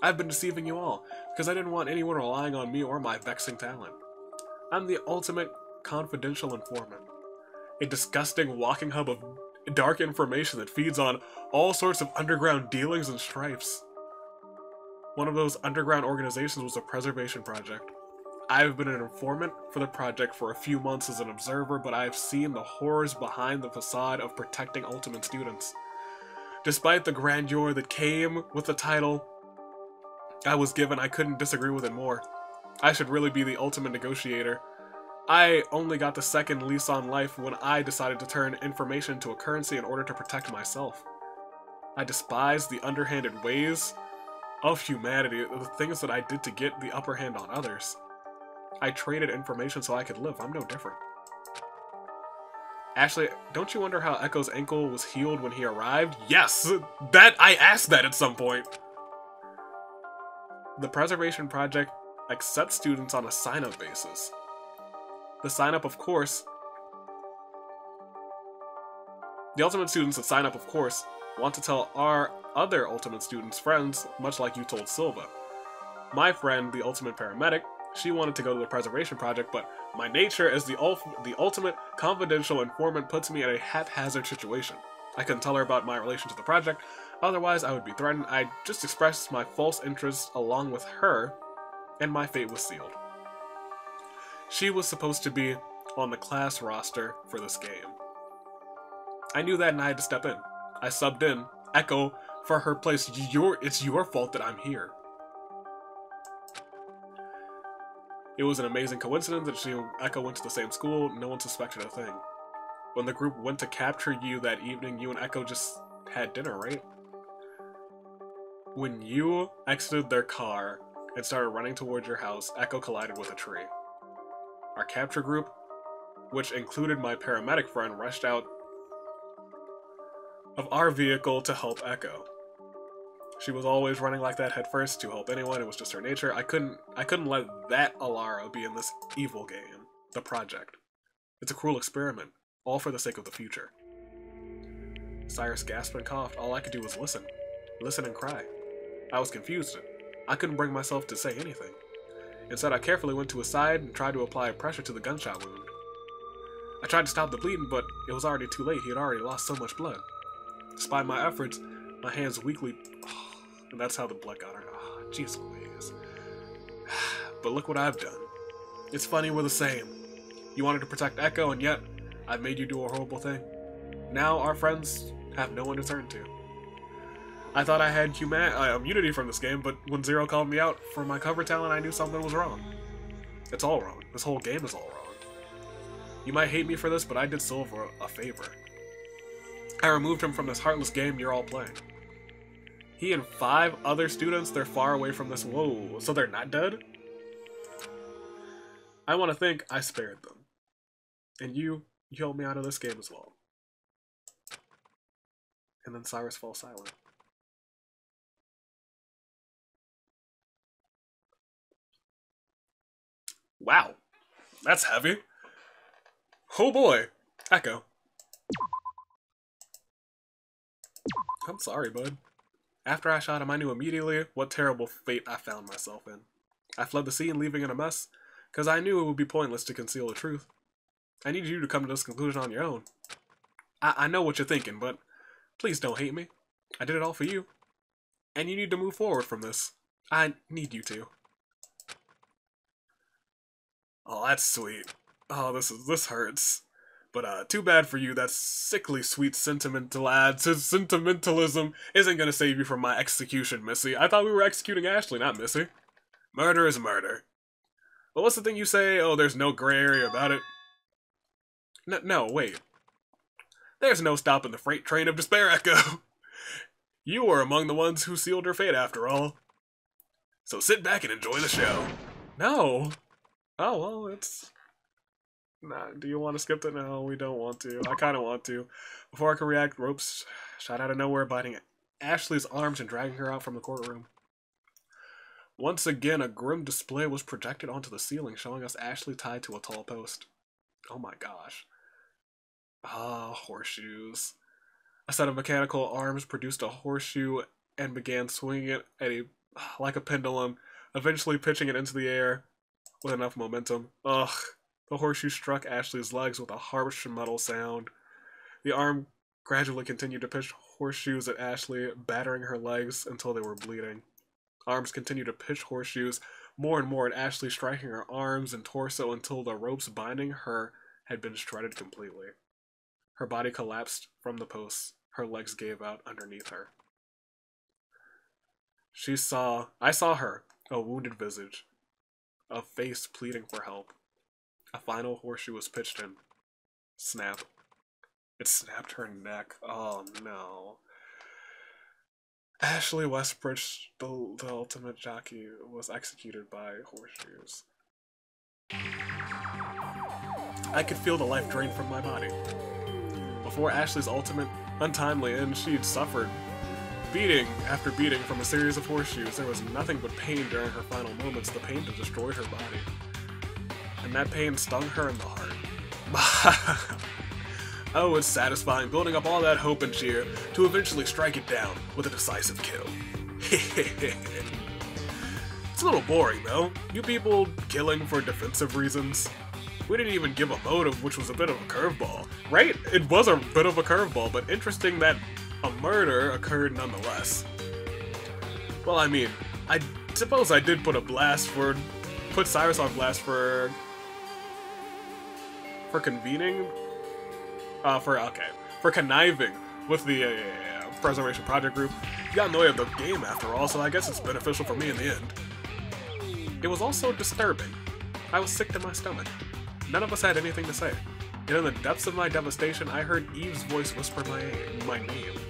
I've been deceiving you all, because I didn't want anyone relying on me or my vexing talent. I'm the ultimate confidential informant. A disgusting walking hub of dark information that feeds on all sorts of underground dealings and strifes. One of those underground organizations was the Preservation Project. I've been an informant for the project for a few months as an observer, but I've seen the horrors behind the facade of protecting Ultimate students. Despite the grandeur that came with the title I was given, I couldn't disagree with it more. I should really be the ultimate negotiator. I only got the second lease on life when I decided to turn information into a currency in order to protect myself. I despise the underhanded ways of humanity, the things that I did to get the upper hand on others. I traded information so I could live. I'm no different. Ashley, don't you wonder how Echo's ankle was healed when he arrived? Yes! I asked that at some point! The Preservation Project accepts students on a sign-up basis. The sign-up, of course... The Ultimate students that sign up, of course, want to tell our other Ultimate students' friends, much like you told Silva. My friend, the Ultimate Paramedic, she wanted to go to the Preservation Project, but my nature as the ultimate confidential informant puts me in a haphazard situation. I couldn't tell her about my relation to the project, otherwise I would be threatened. I just expressed my false interest along with her, and my fate was sealed. She was supposed to be on the class roster for this game. I knew that and I had to step in. I subbed in, Echo, for her place. It's your fault that I'm here. It was an amazing coincidence that she and Echo went to the same school. No one suspected a thing. When the group went to capture you that evening, you and Echo just had dinner, right? When you exited their car and started running towards your house, Echo collided with a tree. Our capture group, which included my paramedic friend, rushed out of our vehicle to help Echo. She was always running like that head first to help anyone. It was just her nature. I couldn't let that Alara be in this evil game, the project. It's a cruel experiment, all for the sake of the future. Cyrus gasped and coughed. All I could do was listen. Listen and cry. I was confused. I couldn't bring myself to say anything. Instead, I carefully went to his side and tried to apply pressure to the gunshot wound. I tried to stop the bleeding, but it was already too late. He had already lost so much blood. Despite my efforts, my hands weakly... and that's how the blood got her. Oh, jeez Louise. But look what I've done. It's funny we're the same. You wanted to protect Echo, and yet I've made you do a horrible thing. Now our friends have no one to turn to. I thought I had immunity from this game, but when Zero called me out for my cover talent, I knew something was wrong. It's all wrong. This whole game is all wrong. You might hate me for this, but I did Silva a favor. I removed him from this heartless game you're all playing. He and 5 other students, they're far away from this. Whoa, so they're not dead? I want to think I spared them. And you helped me out of this game as well. And then Cyrus falls silent. Wow, that's heavy. Oh boy. Echo. I'm sorry, bud. After I shot him, I knew immediately what terrible fate I found myself in. I fled the scene, leaving in a mess, because I knew it would be pointless to conceal the truth. I need you to come to this conclusion on your own. I know what you're thinking, but please don't hate me. I did it all for you. And you need to move forward from this. I need you to. Oh, that's sweet. Oh, this hurts. But too bad for you. That sickly sweet sentimentalism isn't gonna save you from my execution, Missy. I thought we were executing Ashley, not Missy. Murder is murder. But what's the thing you say? Oh, there's no gray area about it. No, wait. There's no stopping the freight train of despair, Echo. You were among the ones who sealed her fate, after all. So sit back and enjoy the show. No. Oh, well, it's... Nah, do you want to skip it? No, we don't want to. I kind of want to. Before I could react, ropes shot out of nowhere, biting Ashley's arms and dragging her out from the courtroom. Once again, a grim display was projected onto the ceiling, showing us Ashley tied to a tall post. Oh my gosh. Ah, horseshoes. A set of mechanical arms produced a horseshoe and began swinging it like a pendulum, eventually pitching it into the air with enough momentum. Ugh. The horseshoe struck Ashley's legs with a harsh metal sound. The arm gradually continued to pitch horseshoes at Ashley, battering her legs until they were bleeding. Arms continued to pitch horseshoes more and more at Ashley, striking her arms and torso until the ropes binding her had been shredded completely. Her body collapsed from the posts. Her legs gave out underneath her. I saw her, a wounded visage, a face pleading for help. A final horseshoe was pitched in. Snap. It snapped her neck. Oh no. Ashley Westbridge, the ultimate jockey, was executed by horseshoes. I could feel the life drain from my body. Before Ashley's ultimate, untimely end, she'd suffered beating after beating from a series of horseshoes. There was nothing but pain during her final moments, the pain that destroyed her body. And that pain stung her in the heart. Oh, it's satisfying, building up all that hope and cheer to eventually strike it down with a decisive kill. It's a little boring, though. You people killing for defensive reasons. We didn't even give a motive, which was a bit of a curveball. Right? It was a bit of a curveball, but interesting that a murder occurred nonetheless. Well, I mean, I suppose I did put Cyrus on blast for convening? For conniving with the Preservation Project group. You got in the way of the game after all, so I guess it's beneficial for me in the end. It was also disturbing. I was sick to my stomach. None of us had anything to say. And in the depths of my devastation, I heard Eve's voice whisper my name.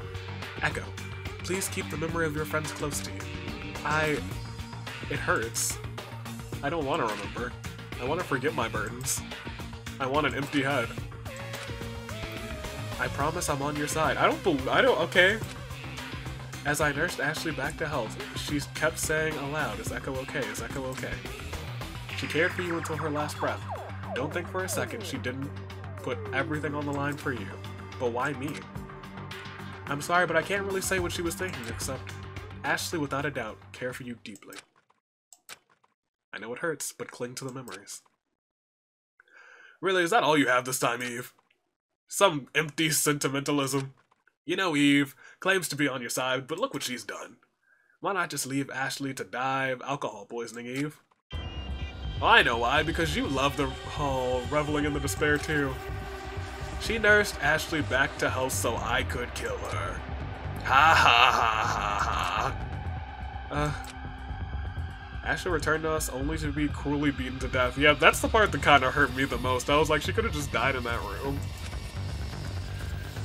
Echo, please keep the memory of your friends close to you. It hurts. I don't want to remember. I want to forget my burdens. I want an empty head. I promise I'm on your side. Okay. As I nursed Ashley back to health, she kept saying aloud, is Echo okay? Is Echo okay? She cared for you until her last breath. Don't think for a second she didn't put everything on the line for you. But why me? I'm sorry, but I can't really say what she was thinking, except Ashley, without a doubt, cared for you deeply. I know it hurts, but cling to the memories. Really, is that all you have this time, Eve? Some empty sentimentalism? You know Eve claims to be on your side, but look what she's done. Why not just leave Ashley to die of alcohol poisoning, Eve? Oh, I know why, because you love the whole reveling in the despair too. She nursed Ashley back to health so I could kill her. Ha ha ha ha ha. Ashley returned to us only to be cruelly beaten to death. Yeah, that's the part that kind of hurt me the most. I was like, she could have just died in that room.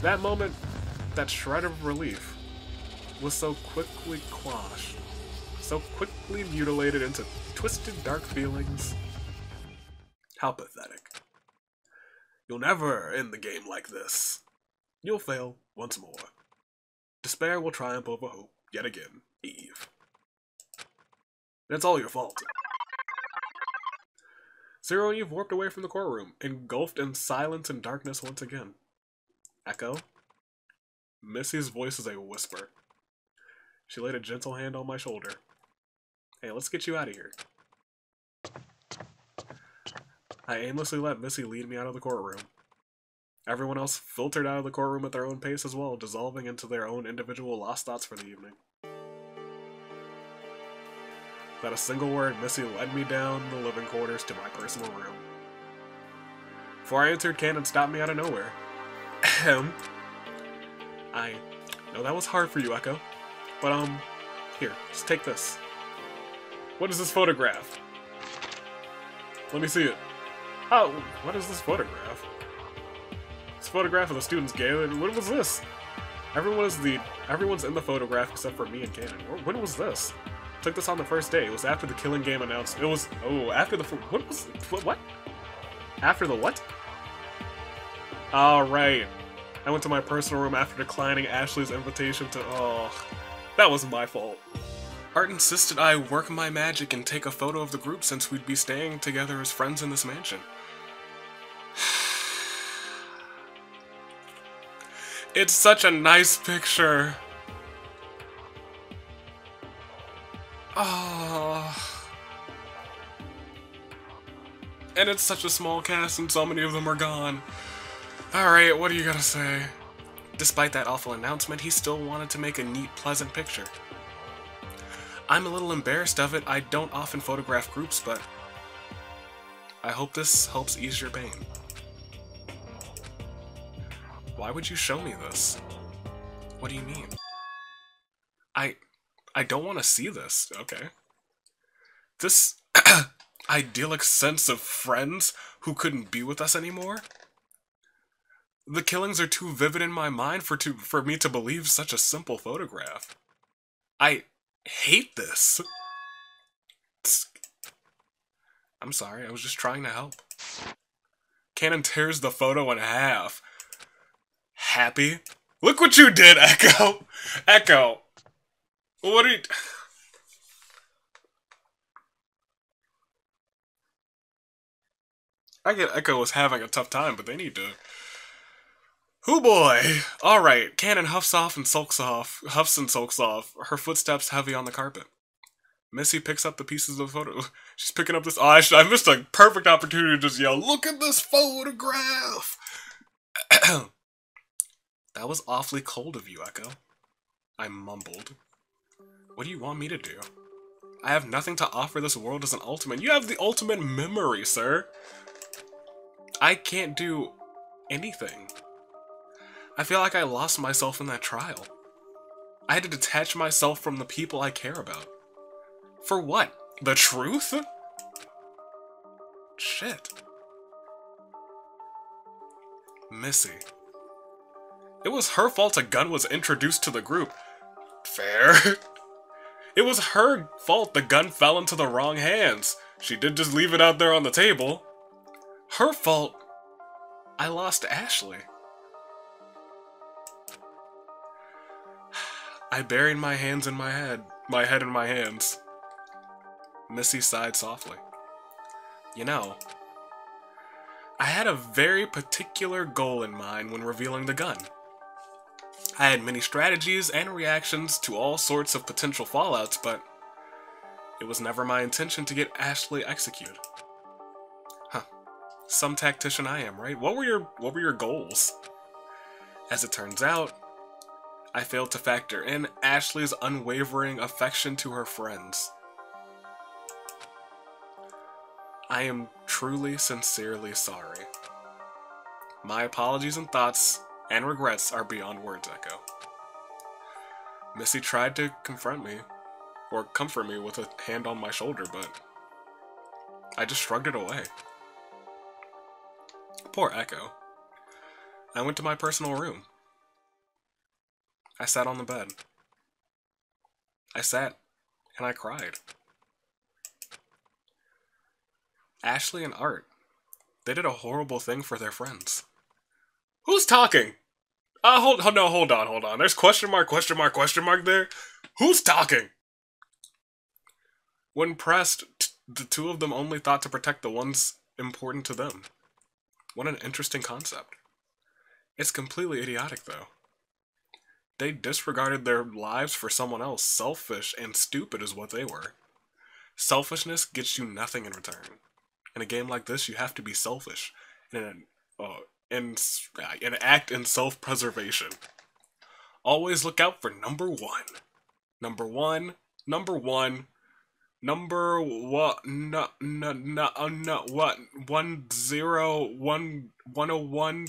That moment, that shred of relief, was so quickly quashed, so quickly mutilated into twisted, dark feelings. How pathetic. You'll never end the game like this. You'll fail once more. Despair will triumph over hope, yet again, Eve. And it's all your fault. Zero and Eve warped away from the courtroom, engulfed in silence and darkness once again. Echo? Missy's voice is a whisper. She laid a gentle hand on my shoulder. Hey, let's get you out of here. I aimlessly let Missy lead me out of the courtroom. Everyone else filtered out of the courtroom at their own pace as well, dissolving into their own individual lost thoughts for the evening. Without a single word, Missy led me down the living quarters to my personal room. Before I entered, Cannon stopped me out of nowhere. I know that was hard for you, Echo. But, here, just take this. What is this photograph? Let me see it. Oh, what is this photograph? This photograph of the students' gala. When was this? Everyone's in the photograph except for me and Cannon. When was this? Took this on the first day. It was after the Killing Game announced. It was after the what? After the what? All right. I went to my personal room after declining Ashley's invitation to. Oh, that was my fault. Art insisted I work my magic and take a photo of the group since we'd be staying together as friends in this mansion. It's such a nice picture. Oh. And it's such a small cast and so many of them are gone. Alright, what do you gotta say? Despite that awful announcement, he still wanted to make a neat, pleasant picture. I'm a little embarrassed of it. I don't often photograph groups, but I hope this helps ease your pain. Why would you show me this? What do you mean? I don't want to see this, okay? This idyllic sense of friends who couldn't be with us anymore? The killings are too vivid in my mind for me to believe such a simple photograph. I hate this. I'm sorry, I was just trying to help. Cannon tears the photo in half. Happy? Look what you did, Echo! Echo! What are you... I get Echo was having a tough time, but they need to... Hoo boy! Alright, Cannon huffs and sulks off. Her footsteps heavy on the carpet. Missy picks up the pieces of the photo. She's picking up this... Oh, I missed a perfect opportunity to just yell, "Look at this photograph!" That was awfully cold of you, Echo. I mumbled. What do you want me to do? I have nothing to offer this world as an ultimate. You have the ultimate memory, sir. I can't do anything. I feel like I lost myself in that trial. I had to detach myself from the people I care about. For what? The truth? Shit. Missy. It was her fault a gun was introduced to the group. Fair. It was her fault the gun fell into the wrong hands. She did just leave it out there on the table. Her fault I lost Ashley. I buried my hands in my head in my hands. Missy sighed softly. You know, I had a very particular goal in mind when revealing the gun. I had many strategies and reactions to all sorts of potential fallouts, but it was never my intention to get Ashley executed. Huh. Some tactician I am, right? What were your goals? As it turns out, I failed to factor in Ashley's unwavering affection to her friends. I am truly, sincerely sorry. My apologies and thoughts and regrets are beyond words, Echo. Missy tried to confront me, or comfort me with a hand on my shoulder, but I just shrugged it away. Poor Echo. I went to my personal room. I sat on the bed. I sat and I cried. Ashley and Art, they did a horrible thing for their friends. Who's talking? Hold on. There's question mark there. Who's talking? When pressed, the two of them only thought to protect the ones important to them. What an interesting concept. It's completely idiotic, though. They disregarded their lives for someone else. Selfish and stupid is what they were. Selfishness gets you nothing in return. In a game like this, you have to be selfish and act in self-preservation. Always look out for number one. Number one. Number one. Number what? No, 101.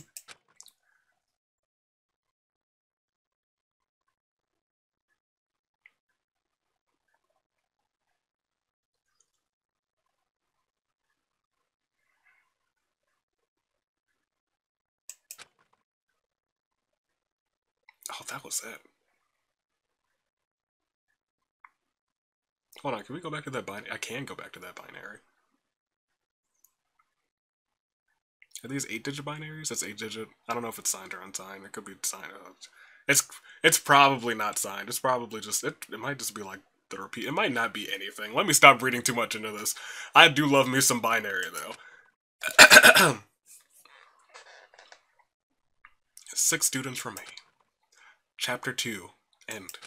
Oh, that was it. Hold on, can we go back to that binary? I can go back to that binary. Are these 8-digit binaries? That's 8-digit. I don't know if it's signed or unsigned. It could be signed. It's probably not signed. It's probably just, it might just be like the repeat. It might not be anything. Let me stop reading too much into this. I do love me some binary, though. 6 students remain. Chapter 2, end.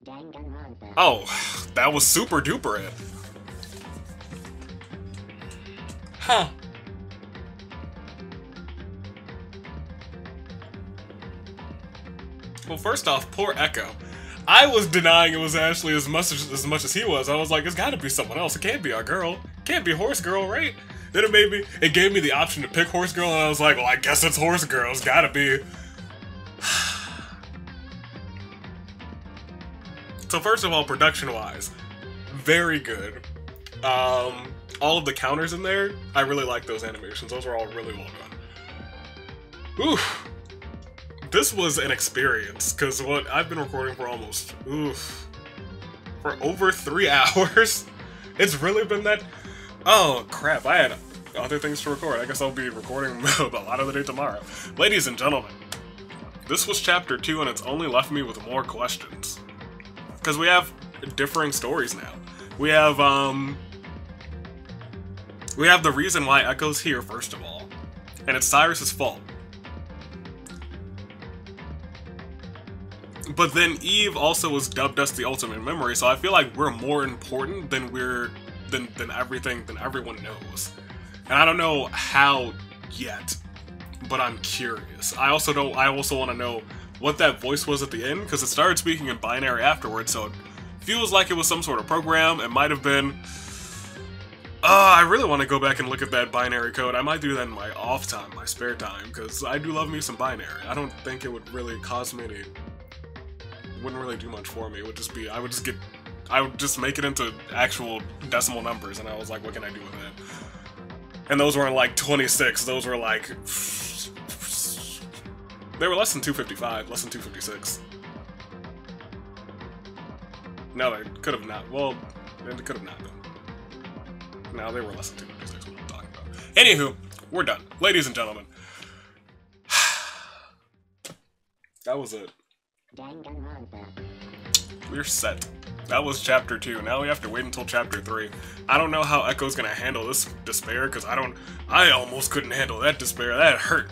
Danganronpa. Oh, that was super duper it. Huh. Well, first off, poor Echo. I was denying it was Ashley as much as he was. I was like, it's gotta be someone else. It can't be our girl. It can't be Horse Girl, right? Then it gave me the option to pick Horse Girl, and I was like, well, I guess it's Horse Girl. It's gotta be. So first of all, production-wise, very good. All of the counters in there, I really like those animations. Those are all really well done. Oof. This was an experience, because what I've been recording for almost, for over 3 hours. It's really been that. Oh crap! I had other things to record. I guess I'll be recording a lot of the day tomorrow. Ladies and gentlemen, this was chapter 2, and it's only left me with more questions. Because we have differing stories now. We have the reason why Echo's here, first of all. And it's Cyrus's fault. But then Eve also was dubbed us the ultimate memory, so I feel like we're more important than everyone knows. And I don't know how yet, but I'm curious. I also want to know what that voice was at the end, because it started speaking in binary afterwards, so it feels like it was some sort of program. It might have been. I really want to go back and look at that binary code. I might do that in my off time, my spare time, because I do love me some binary. I don't think it would really cause me any. Wouldn't really do much for me. It would just be, I would just make it into actual decimal numbers, and I was like, what can I do with it? And those weren't like 26. Those were like. They were less than 255, less than 256. No, they could have not. Well, they could have not been. No, they were less than 256, what I'm talking about. Anywho, we're done. Ladies and gentlemen. That was it. We're set. That was chapter 2. Now we have to wait until chapter 3. I don't know how Echo's gonna handle this despair, because I almost couldn't handle that despair. That hurt.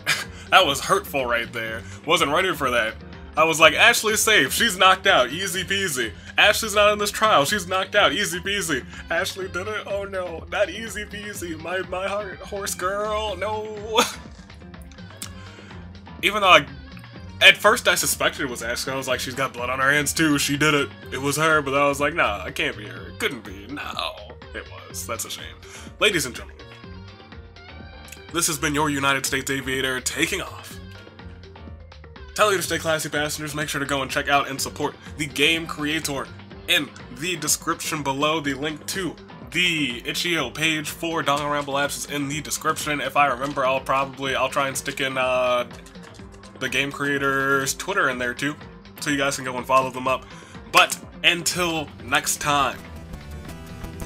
That was hurtful right there. Wasn't ready for that. I was like, Ashley's safe. She's knocked out. Easy peasy. Ashley's not in this trial. She's knocked out. Easy peasy. Ashley did it. Oh no. Not easy peasy. My heart. Horse girl. No. Even though at first I suspected it was Ashley. I was like, she's got blood on her hands too. She did it. It was her. But I was like, nah, it can't be her. It couldn't be. No. It was. That's a shame. Ladies and gentlemen, this has been your United States Aviator taking off. Tell you to stay classy, passengers. Make sure to go and check out and support the game creator in the description below. The link to the itch.io page for Danganronpa Lapse is in the description. If I remember, I'll try and stick in the game creator's Twitter in there too, so you guys can go and follow them up. But until next time,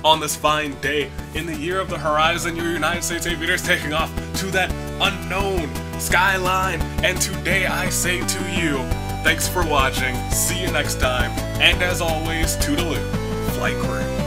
on this fine day in the year of the horizon, your United States Aviator is taking off to that unknown skyline. And today I say to you, thanks for watching, see you next time, and as always, toodaloo, flight crew.